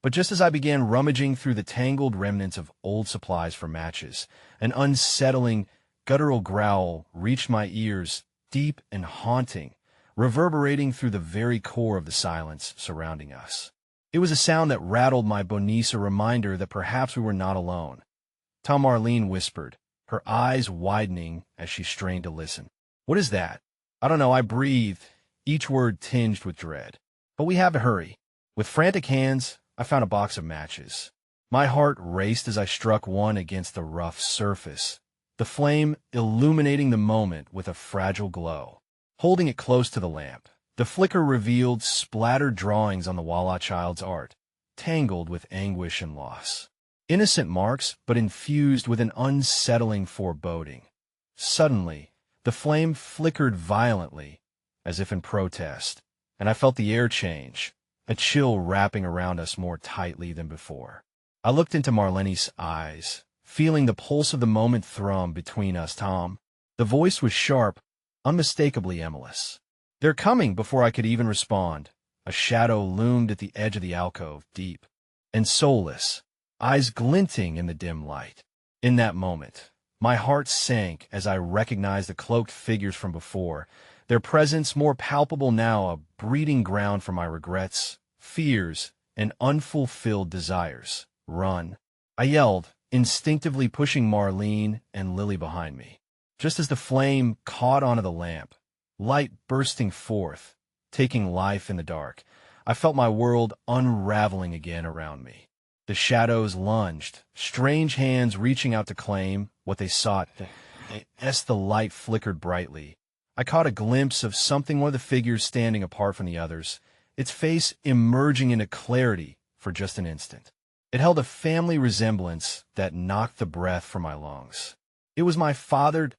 But just as I began rummaging through the tangled remnants of old supplies for matches, an unsettling, guttural growl reached my ears, deep and haunting, reverberating through the very core of the silence surrounding us. It was a sound that rattled my bones, a reminder that perhaps we were not alone. Tom, Marlene whispered, her eyes widening as she strained to listen. "What is that?" "I don't know," I breathed, each word tinged with dread. "But we have to hurry." With frantic hands, I found a box of matches. My heart raced as I struck one against the rough surface, the flame illuminating the moment with a fragile glow. Holding it close to the lamp, the flicker revealed splattered drawings on the Walla child's art, tangled with anguish and loss. Innocent marks, but infused with an unsettling foreboding. Suddenly, the flame flickered violently, as if in protest, and I felt the air change, a chill wrapping around us more tightly than before. I looked into Marlene's eyes, feeling the pulse of the moment thrum between us. Tom. The voice was sharp, unmistakably Emily's. "They're coming!" Before I could even respond, a shadow loomed at the edge of the alcove, deep and soulless, eyes glinting in the dim light. In that moment, my heart sank as I recognized the cloaked figures from before, their presence more palpable now, a breeding ground for my regrets, fears, and unfulfilled desires. "Run!" I yelled, instinctively pushing Marlene and Lily behind me. Just as the flame caught onto the lamp, light bursting forth, taking life in the dark, I felt my world unraveling again around me. The shadows lunged, strange hands reaching out to claim what they sought. As the light flickered brightly, I caught a glimpse of something, one of the figures standing apart from the others, its face emerging into clarity for just an instant. It held a family resemblance that knocked the breath from my lungs. It was my father.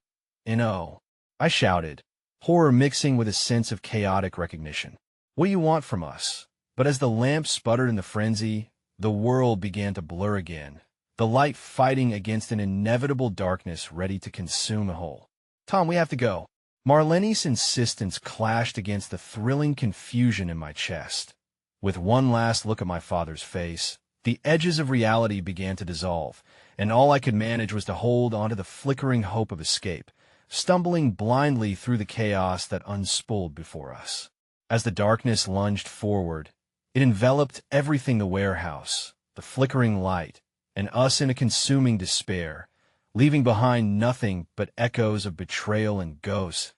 "No!" I shouted, horror mixing with a sense of chaotic recognition. "What do you want from us?" But as the lamp sputtered in the frenzy, the world began to blur again, the light fighting against an inevitable darkness ready to consume the whole. "Tom, we have to go." Marlene's insistence clashed against the thrilling confusion in my chest. With one last look at my father's face, the edges of reality began to dissolve, and all I could manage was to hold onto the flickering hope of escape, stumbling blindly through the chaos that unspooled before us. As the darkness lunged forward, it enveloped everything: the warehouse, the flickering light, and us in a consuming despair, leaving behind nothing but echoes of betrayal and ghosts.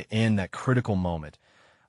In that critical moment,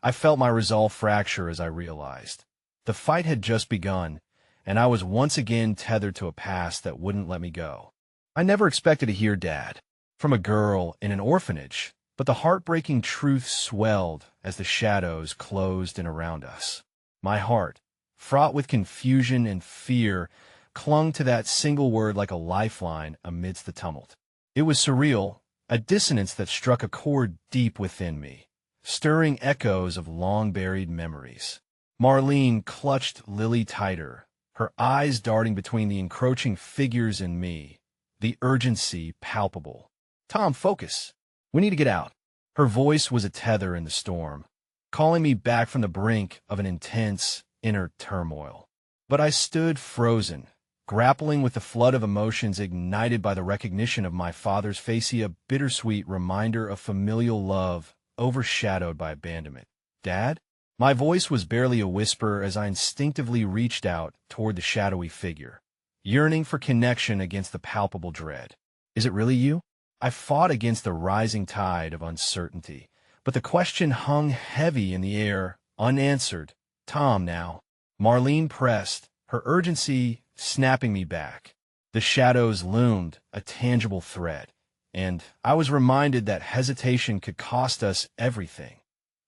I felt my resolve fracture as I realized the fight had just begun, and I was once again tethered to a past that wouldn't let me go. I never expected to hear Dad from a girl in an orphanage, but the heartbreaking truth swelled as the shadows closed in around us. My heart, fraught with confusion and fear, clung to that single word like a lifeline amidst the tumult. It was surreal, a dissonance that struck a chord deep within me, stirring echoes of long-buried memories. Marlene clutched Lily tighter, her eyes darting between the encroaching figures and me, the urgency palpable. "Tom, focus. We need to get out." Her voice was a tether in the storm, calling me back from the brink of an intense inner turmoil. But I stood frozen, grappling with the flood of emotions ignited by the recognition of my father's face, a bittersweet reminder of familial love overshadowed by abandonment. "Dad?" My voice was barely a whisper as I instinctively reached out toward the shadowy figure, yearning for connection against the palpable dread. "Is it really you?" I fought against the rising tide of uncertainty, but the question hung heavy in the air, unanswered. "Tom, now." Marlene pressed, her urgency snapping me back. The shadows loomed, a tangible threat, and I was reminded that hesitation could cost us everything.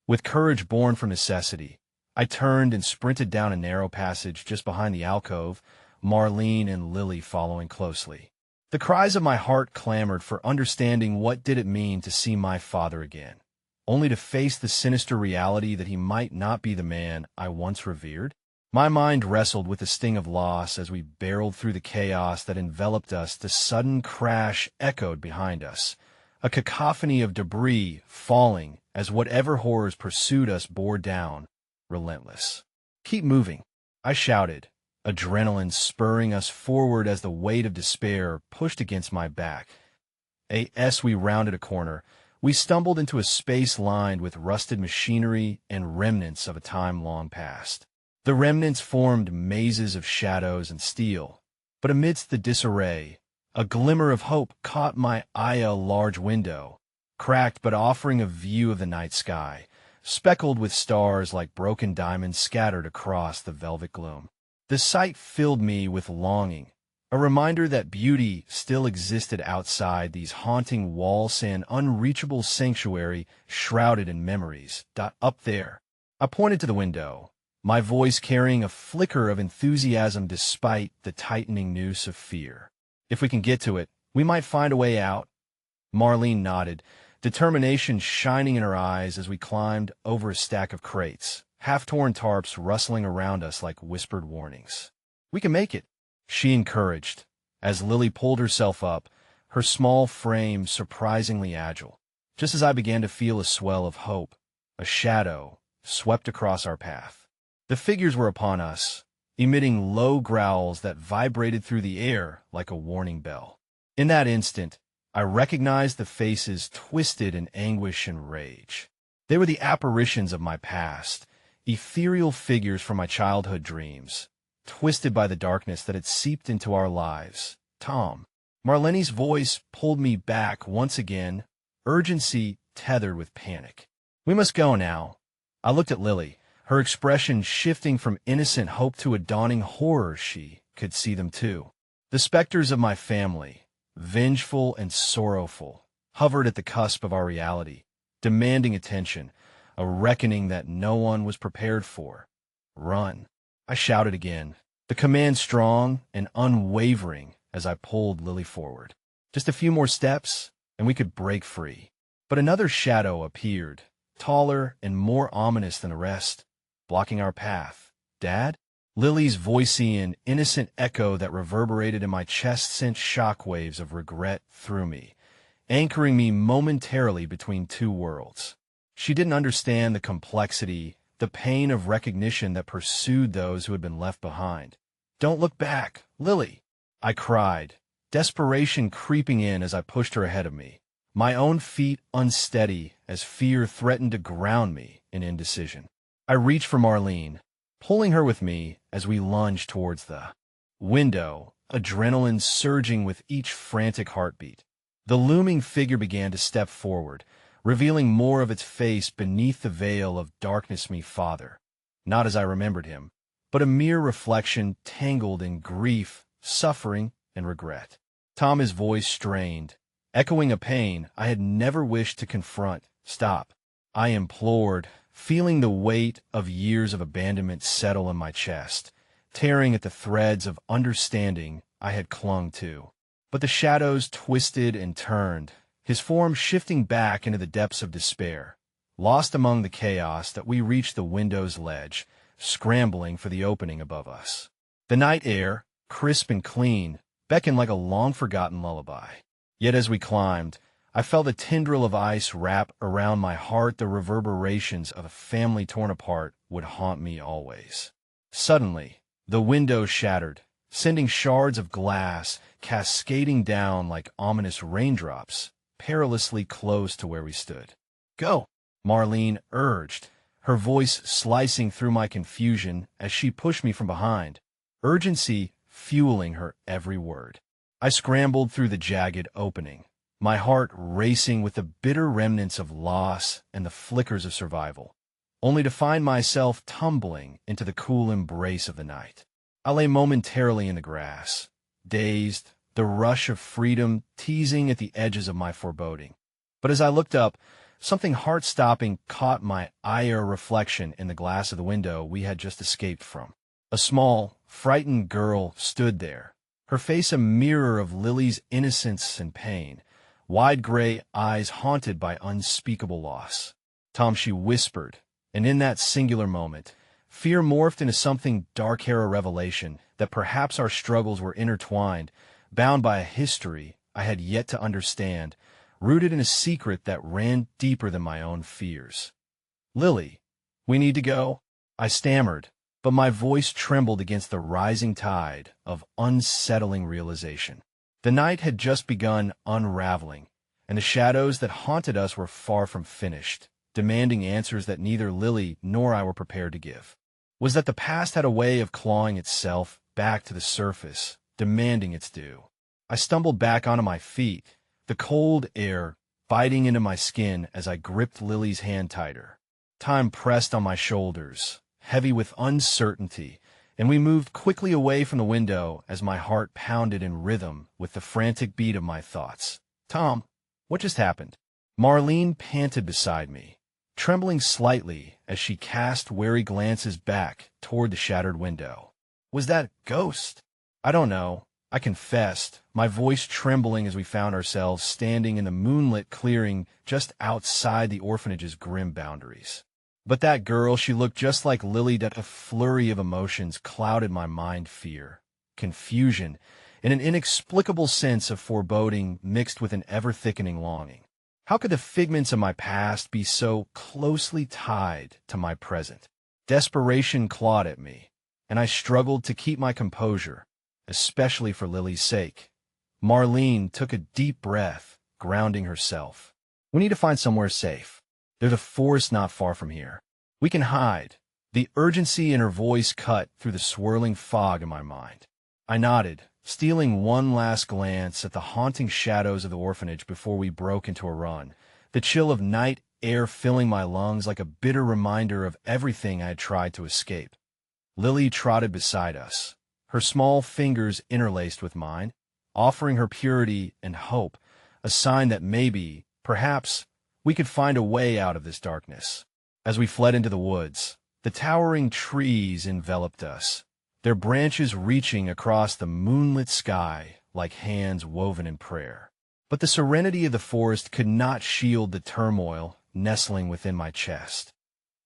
With courage born from necessity, I turned and sprinted down a narrow passage just behind the alcove, Marlene and Lily following closely. The cries of my heart clamored for understanding. What did it mean to see my father again, only to face the sinister reality that he might not be the man I once revered? My mind wrestled with the sting of loss as we barreled through the chaos that enveloped us. The sudden crash echoed behind us, a cacophony of debris falling as whatever horrors pursued us bore down, relentless. "Keep moving," I shouted, adrenaline spurring us forward as the weight of despair pushed against my back. As we rounded a corner, we stumbled into a space lined with rusted machinery and remnants of a time long past. The remnants formed mazes of shadows and steel, but amidst the disarray, a glimmer of hope caught my eye. A large window, cracked but offering a view of the night sky, speckled with stars like broken diamonds scattered across the velvet gloom. The sight filled me with longing, A reminder that beauty still existed outside these haunting walls, an unreachable sanctuary shrouded in memories. Up there. I pointed to the window, my voice carrying a flicker of enthusiasm despite the tightening noose of fear. If we can get to it, we might find a way out. Marlene nodded, determination shining in her eyes as we climbed over a stack of crates, half-torn tarps rustling around us like whispered warnings. We can make it, she encouraged, as Lily pulled herself up, her small frame surprisingly agile. Just as I began to feel a swell of hope, a shadow swept across our path. The figures were upon us, emitting low growls that vibrated through the air like a warning bell. In that instant, I recognized the faces twisted in anguish and rage. They were the apparitions of my past, ethereal figures from my childhood dreams, twisted by the darkness that had seeped into our lives. Tom. Marlene's voice pulled me back once again, urgency tethered with panic. We must go now. I looked at Lily, her expression shifting from innocent hope to a dawning horror. She could see them too. The specters of my family, vengeful and sorrowful, hovered at the cusp of our reality, demanding attention, a reckoning that no one was prepared for. Run, I shouted again, the command strong and unwavering as I pulled Lily forward. Just a few more steps, and we could break free. But another shadow appeared, taller and more ominous than the rest, blocking our path. Dad? Lily's voicey and innocent echo that reverberated in my chest sent shockwaves of regret through me, anchoring me momentarily between two worlds. She didn't understand the complexity, the pain of recognition that pursued those who had been left behind. Don't look back, Lily, I cried, desperation creeping in as I pushed her ahead of me, my own feet unsteady as fear threatened to ground me in indecision. I reached for Marlene, pulling her with me as we lunged towards the window, adrenaline surging with each frantic heartbeat. The looming figure began to step forward, revealing more of its face beneath the veil of darkness. Me father, not as I remembered him, but a mere reflection tangled in grief, suffering, and regret. Tom, his voice strained, echoing a pain I had never wished to confront. Stop, I implored, feeling the weight of years of abandonment settle in my chest, tearing at the threads of understanding I had clung to. But the shadows twisted and turned, his form shifting back into the depths of despair. Lost among the chaos that we reached the window's ledge, scrambling for the opening above us. The night air, crisp and clean, beckoned like a long-forgotten lullaby. Yet as we climbed, I felt a tendril of ice wrap around my heart. The reverberations of a family torn apart would haunt me always. Suddenly, the window shattered, sending shards of glass cascading down like ominous raindrops, perilously close to where we stood. Go, Marlene urged, her voice slicing through my confusion as she pushed me from behind, urgency fueling her every word. I scrambled through the jagged opening, my heart racing with the bitter remnants of loss and the flickers of survival, only to find myself tumbling into the cool embrace of the night. I lay momentarily in the grass, dazed, the rush of freedom teasing at the edges of my foreboding. But as I looked up, something heart-stopping caught my eye, a reflection in the glass of the window we had just escaped from. A small, frightened girl stood there, her face a mirror of Lily's innocence and pain, wide gray eyes haunted by unspeakable loss. Tom, she whispered, and in that singular moment, fear morphed into something dark, a revelation that perhaps our struggles were intertwined, bound by a history I had yet to understand, rooted in a secret that ran deeper than my own fears. Lily, we need to go, I stammered, but my voice trembled against the rising tide of unsettling realization. The night had just begun unraveling, and the shadows that haunted us were far from finished, demanding answers that neither Lily nor I were prepared to give. Was that the past had a way of clawing itself back to the surface, demanding its due? I stumbled back onto my feet, the cold air biting into my skin as I gripped Lily's hand tighter. Time pressed on my shoulders, heavy with uncertainty, and we moved quickly away from the window as my heart pounded in rhythm with the frantic beat of my thoughts. Tom, what just happened? Marlene panted beside me, trembling slightly as she cast wary glances back toward the shattered window. Was that a ghost? I don't know, I confessed, my voice trembling as we found ourselves standing in the moonlit clearing just outside the orphanage's grim boundaries. But that girl, she looked just like Lily. That a flurry of emotions clouded my mind: fear, confusion, and an inexplicable sense of foreboding mixed with an ever-thickening longing. How could the figments of my past be so closely tied to my present? Desperation clawed at me, and I struggled to keep my composure, especially for Lily's sake. Marlene took a deep breath, grounding herself. We need to find somewhere safe. There's a forest not far from here. We can hide. The urgency in her voice cut through the swirling fog in my mind. I nodded, stealing one last glance at the haunting shadows of the orphanage before we broke into a run, the chill of night air filling my lungs like a bitter reminder of everything I had tried to escape. Lily trotted beside us, her small fingers interlaced with mine, offering her purity and hope, a sign that maybe, perhaps, we could find a way out of this darkness. As we fled into the woods, the towering trees enveloped us, their branches reaching across the moonlit sky like hands woven in prayer. But the serenity of the forest could not shield the turmoil nestling within my chest.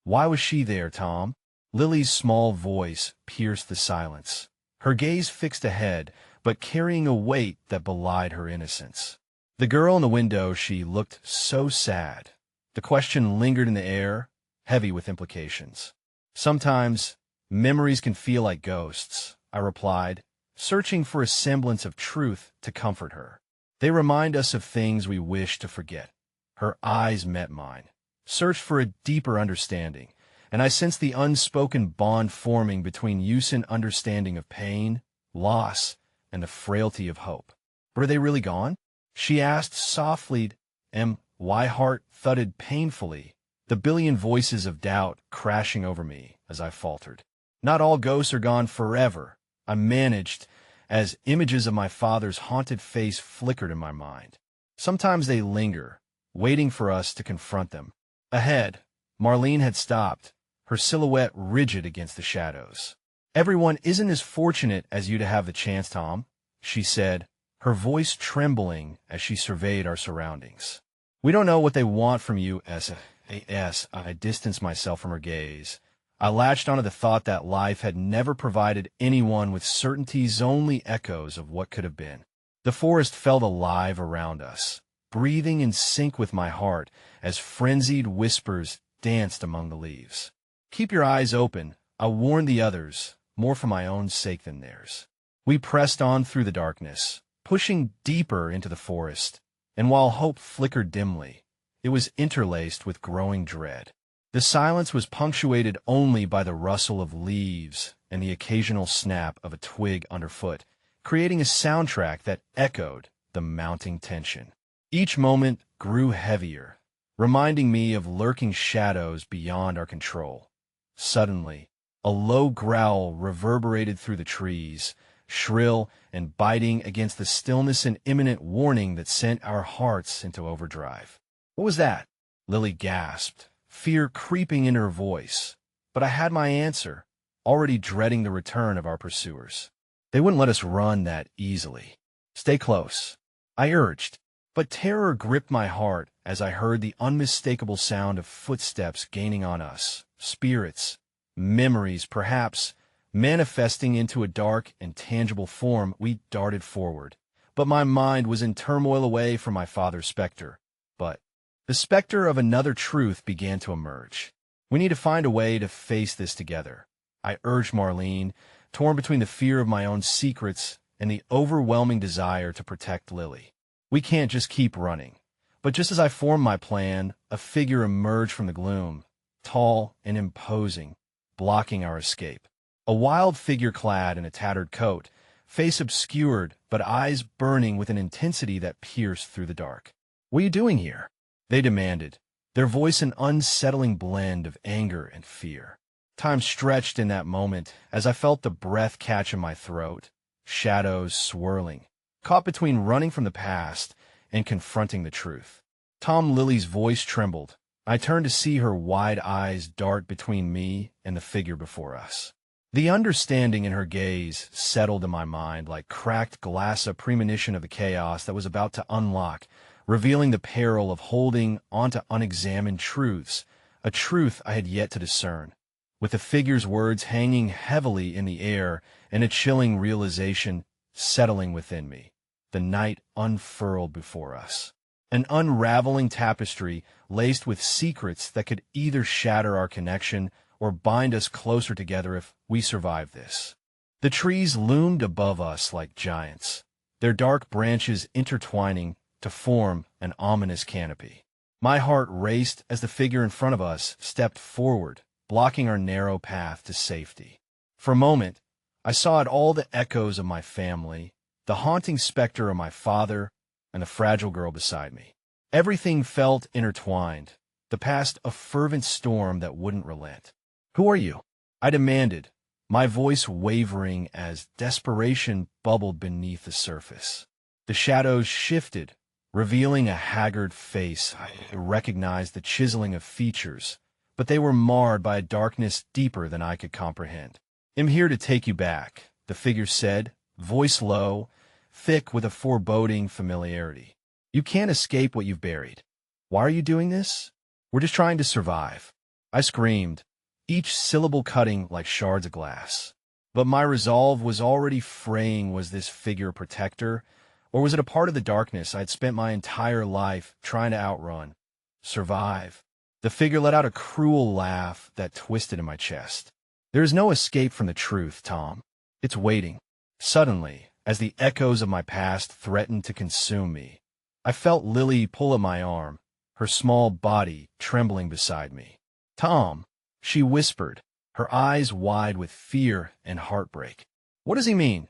Why was she there, Tom? Lily's small voice pierced the silence, her gaze fixed ahead, but carrying a weight that belied her innocence. The girl in the window, she looked so sad. The question lingered in the air, heavy with implications. Sometimes, memories can feel like ghosts, I replied, searching for a semblance of truth to comfort her. They remind us of things we wish to forget. Her eyes met mine, searched for a deeper understanding, and I sensed the unspoken bond forming between use and understanding of pain, loss, and the frailty of hope. Were they really gone? She asked softly, and my heart thudded painfully, the billion voices of doubt crashing over me as I faltered. Not all ghosts are gone forever, I managed, as images of my father's haunted face flickered in my mind. Sometimes they linger, waiting for us to confront them. Ahead, Marlene had stopped, her silhouette rigid against the shadows. Everyone isn't as fortunate as you to have the chance, Tom, she said, her voice trembling as she surveyed our surroundings. We don't know what they want from you, I distanced myself from her gaze. I latched onto the thought that life had never provided anyone with certainties, only echoes of what could have been. The forest felt alive around us, breathing in sync with my heart as frenzied whispers danced among the leaves. Keep your eyes open, I warned the others, more for my own sake than theirs. We pressed on through the darkness, pushing deeper into the forest, and while hope flickered dimly, it was interlaced with growing dread. The silence was punctuated only by the rustle of leaves and the occasional snap of a twig underfoot, creating a soundtrack that echoed the mounting tension. Each moment grew heavier, reminding me of lurking shadows beyond our control. Suddenly, a low growl reverberated through the trees, shrill and biting against the stillness, an imminent warning that sent our hearts into overdrive. What was that? Lily gasped, fear creeping in her voice. But I had my answer, already dreading the return of our pursuers. They wouldn't let us run that easily. Stay close, I urged, but terror gripped my heart as I heard the unmistakable sound of footsteps gaining on us, spirits, memories perhaps, manifesting into a dark and tangible form. We darted forward, but my mind was in turmoil away from my father's specter. But the specter of another truth began to emerge. We need to find a way to face this together, I urged Marlene, torn between the fear of my own secrets and the overwhelming desire to protect Lily. We can't just keep running. But just as I formed my plan, a figure emerged from the gloom, tall and imposing, blocking our escape. A wild figure clad in a tattered coat, face obscured but eyes burning with an intensity that pierced through the dark. What are you doing here? They demanded, their voice an unsettling blend of anger and fear. Time stretched in that moment as I felt the breath catch in my throat, shadows swirling, caught between running from the past and confronting the truth. Tom Lily's voice trembled. I turned to see her wide eyes dart between me and the figure before us. The understanding in her gaze settled in my mind like cracked glass, a premonition of the chaos that was about to unlock, revealing the peril of holding onto unexamined truths, a truth I had yet to discern. With the figure's words hanging heavily in the air and a chilling realization settling within me, the night unfurled before us. An unraveling tapestry laced with secrets that could either shatter our connection or bind us closer together if we survive this. The trees loomed above us like giants, their dark branches intertwining to form an ominous canopy. My heart raced as the figure in front of us stepped forward, blocking our narrow path to safety. For a moment, I saw it all, the echoes of my family, the haunting specter of my father, and the fragile girl beside me. Everything felt intertwined, the past a fervent storm that wouldn't relent. "Who are you?" I demanded, my voice wavering as desperation bubbled beneath the surface. The shadows shifted, revealing a haggard face. I recognized the chiseling of features, but they were marred by a darkness deeper than I could comprehend. "I'm here to take you back," the figure said, voice low, thick with a foreboding familiarity. "You can't escape what you've buried." "Why are you doing this?" "We're just trying to survive," I screamed, each syllable cutting like shards of glass. But my resolve was already fraying. Was this figure a protector, or was it a part of the darkness I had spent my entire life trying to outrun? Survive. The figure let out a cruel laugh that twisted in my chest. "There is no escape from the truth, Tom. It's waiting." Suddenly, as the echoes of my past threatened to consume me, I felt Lily pull at my arm, her small body trembling beside me. "Tom," she whispered, her eyes wide with fear and heartbreak. What does he mean?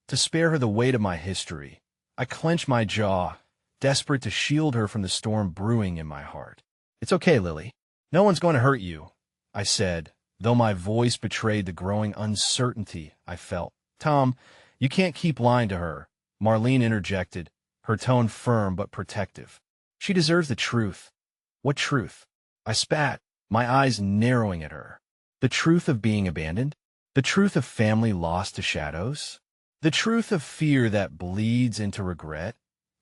To spare her the weight of my history, I clenched my jaw, desperate to shield her from the storm brewing in my heart. "It's okay, Lily. No one's going to hurt you," I said, though my voice betrayed the growing uncertainty I felt. "Tom, you can't keep lying to her," Marlene interjected, her tone firm but protective. "She deserves the truth." "What truth?" I spat, my eyes narrowing at her. "The truth of being abandoned? The truth of family lost to shadows? The truth of fear that bleeds into regret?"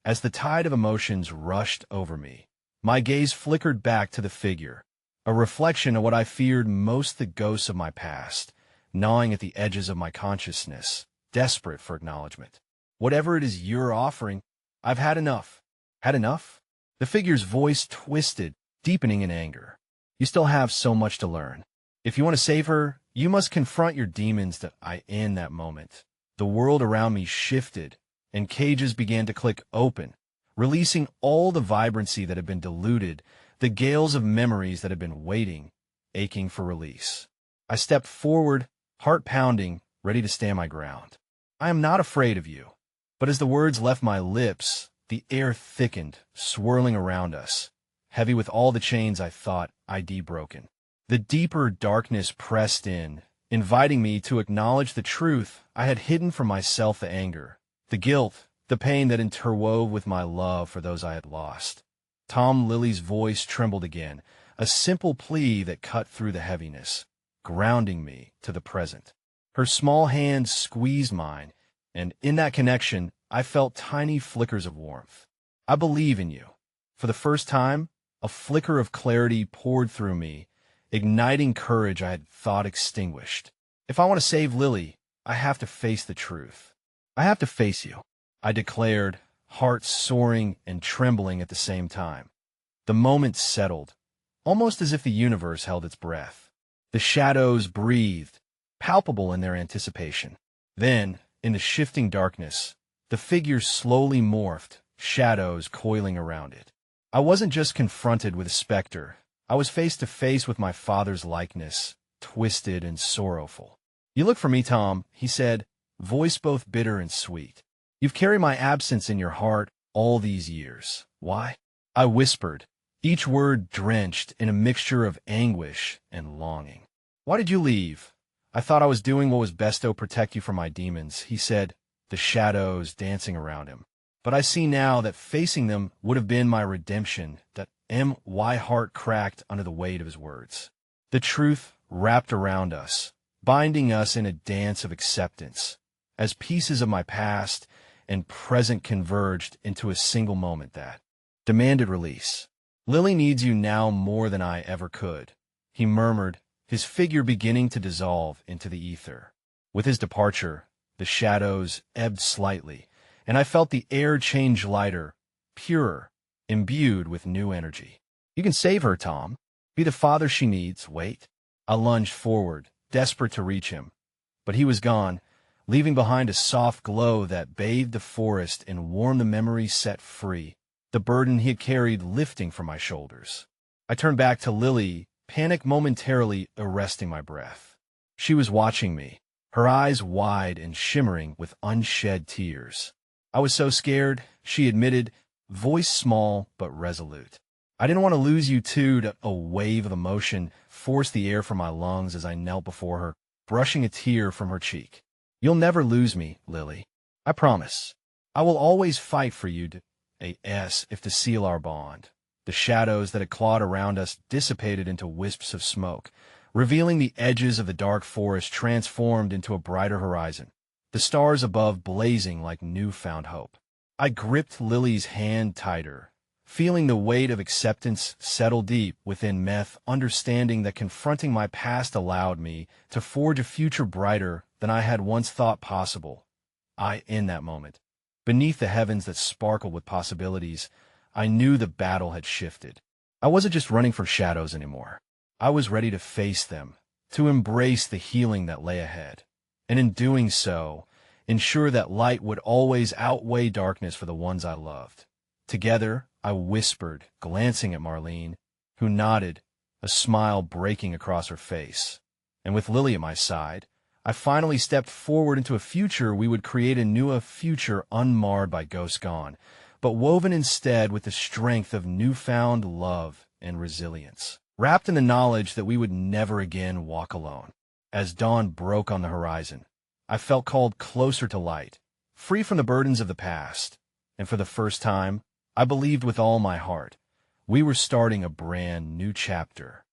As the tide of emotions rushed over me, my gaze flickered back to the figure, a reflection of what I feared most, the ghosts of my past, gnawing at the edges of my consciousness, desperate for acknowledgement. "Whatever it is you're offering, I've had enough." "Had enough?" The figure's voice twisted, deepening in anger. "You still have so much to learn. If you want to save her, you must confront your demons." In that moment, the world around me shifted, and cages began to click open, releasing all the vibrancy that had been diluted, the gales of memories that had been waiting, aching for release. I stepped forward, heart pounding, ready to stand my ground. "I am not afraid of you." But as the words left my lips, the air thickened, swirling around us, heavy with all the chains I thought I'd broken. The deeper darkness pressed in, inviting me to acknowledge the truth I had hidden from myself, the anger, the guilt, the pain that interwove with my love for those I had lost. Tom Lily's voice trembled again, a simple plea that cut through the heaviness, grounding me to the present. Her small hand squeezed mine, and in that connection, I felt tiny flickers of warmth. "I believe in you." For the first time, a flicker of clarity poured through me, igniting courage I had thought extinguished. "If I want to save Lily, I have to face the truth. I have to face you," I declared, heart soaring and trembling at the same time. The moment settled, almost as if the universe held its breath. The shadows breathed, palpable in their anticipation. Then, in the shifting darkness, the figure slowly morphed, shadows coiling around it. I wasn't just confronted with a specter. I was face to face with my father's likeness, twisted and sorrowful. "You look for me, Tom," he said, voice both bitter and sweet. "You've carried my absence in your heart all these years. Why?" I whispered, each word drenched in a mixture of anguish and longing. Why did you leave? I thought I was doing what was best to protect you from my demons, he said, the shadows dancing around him. But I see now that facing them would have been my redemption, that my heart cracked under the weight of his words. The truth wrapped around us, binding us in a dance of acceptance, as pieces of my past and present converged into a single moment that demanded release. Lily needs you now more than I ever could, he murmured, his figure beginning to dissolve into the ether. With his departure, the shadows ebbed slightly, and I felt the air change lighter, purer, imbued with new energy. You can save her, Tom. Be the father she needs. Wait. I lunged forward, desperate to reach him. But he was gone, leaving behind a soft glow that bathed the forest and warmed the memories set free, the burden he had carried lifting from my shoulders. I turned back to Lily, panic momentarily arresting my breath. She was watching me, her eyes wide and shimmering with unshed tears. I was so scared, she admitted, voice small but resolute. I didn't want to lose you too. A wave of emotion forced the air from my lungs as I knelt before her, brushing a tear from her cheek. You'll never lose me, Lily. I promise. I will always fight for you if to seal our bond. The shadows that had clawed around us dissipated into wisps of smoke, revealing the edges of the dark forest transformed into a brighter horizon, the stars above blazing like newfound hope. I gripped Lily's hand tighter, feeling the weight of acceptance settle deep within me, understanding that confronting my past allowed me to forge a future brighter than I had once thought possible. In that moment, beneath the heavens that sparkled with possibilities, I knew the battle had shifted. I wasn't just running from shadows anymore. I was ready to face them, to embrace the healing that lay ahead, and in doing so, ensure that light would always outweigh darkness for the ones I loved. Together, I whispered, glancing at Marlene, who nodded, a smile breaking across her face. And with Lily at my side, I finally stepped forward into a future we would create, a future unmarred by ghosts gone, but woven instead with the strength of newfound love and resilience, wrapped in the knowledge that we would never again walk alone. As dawn broke on the horizon, I felt called closer to light, free from the burdens of the past, and for the first time, I believed with all my heart, we were starting a brand new chapter.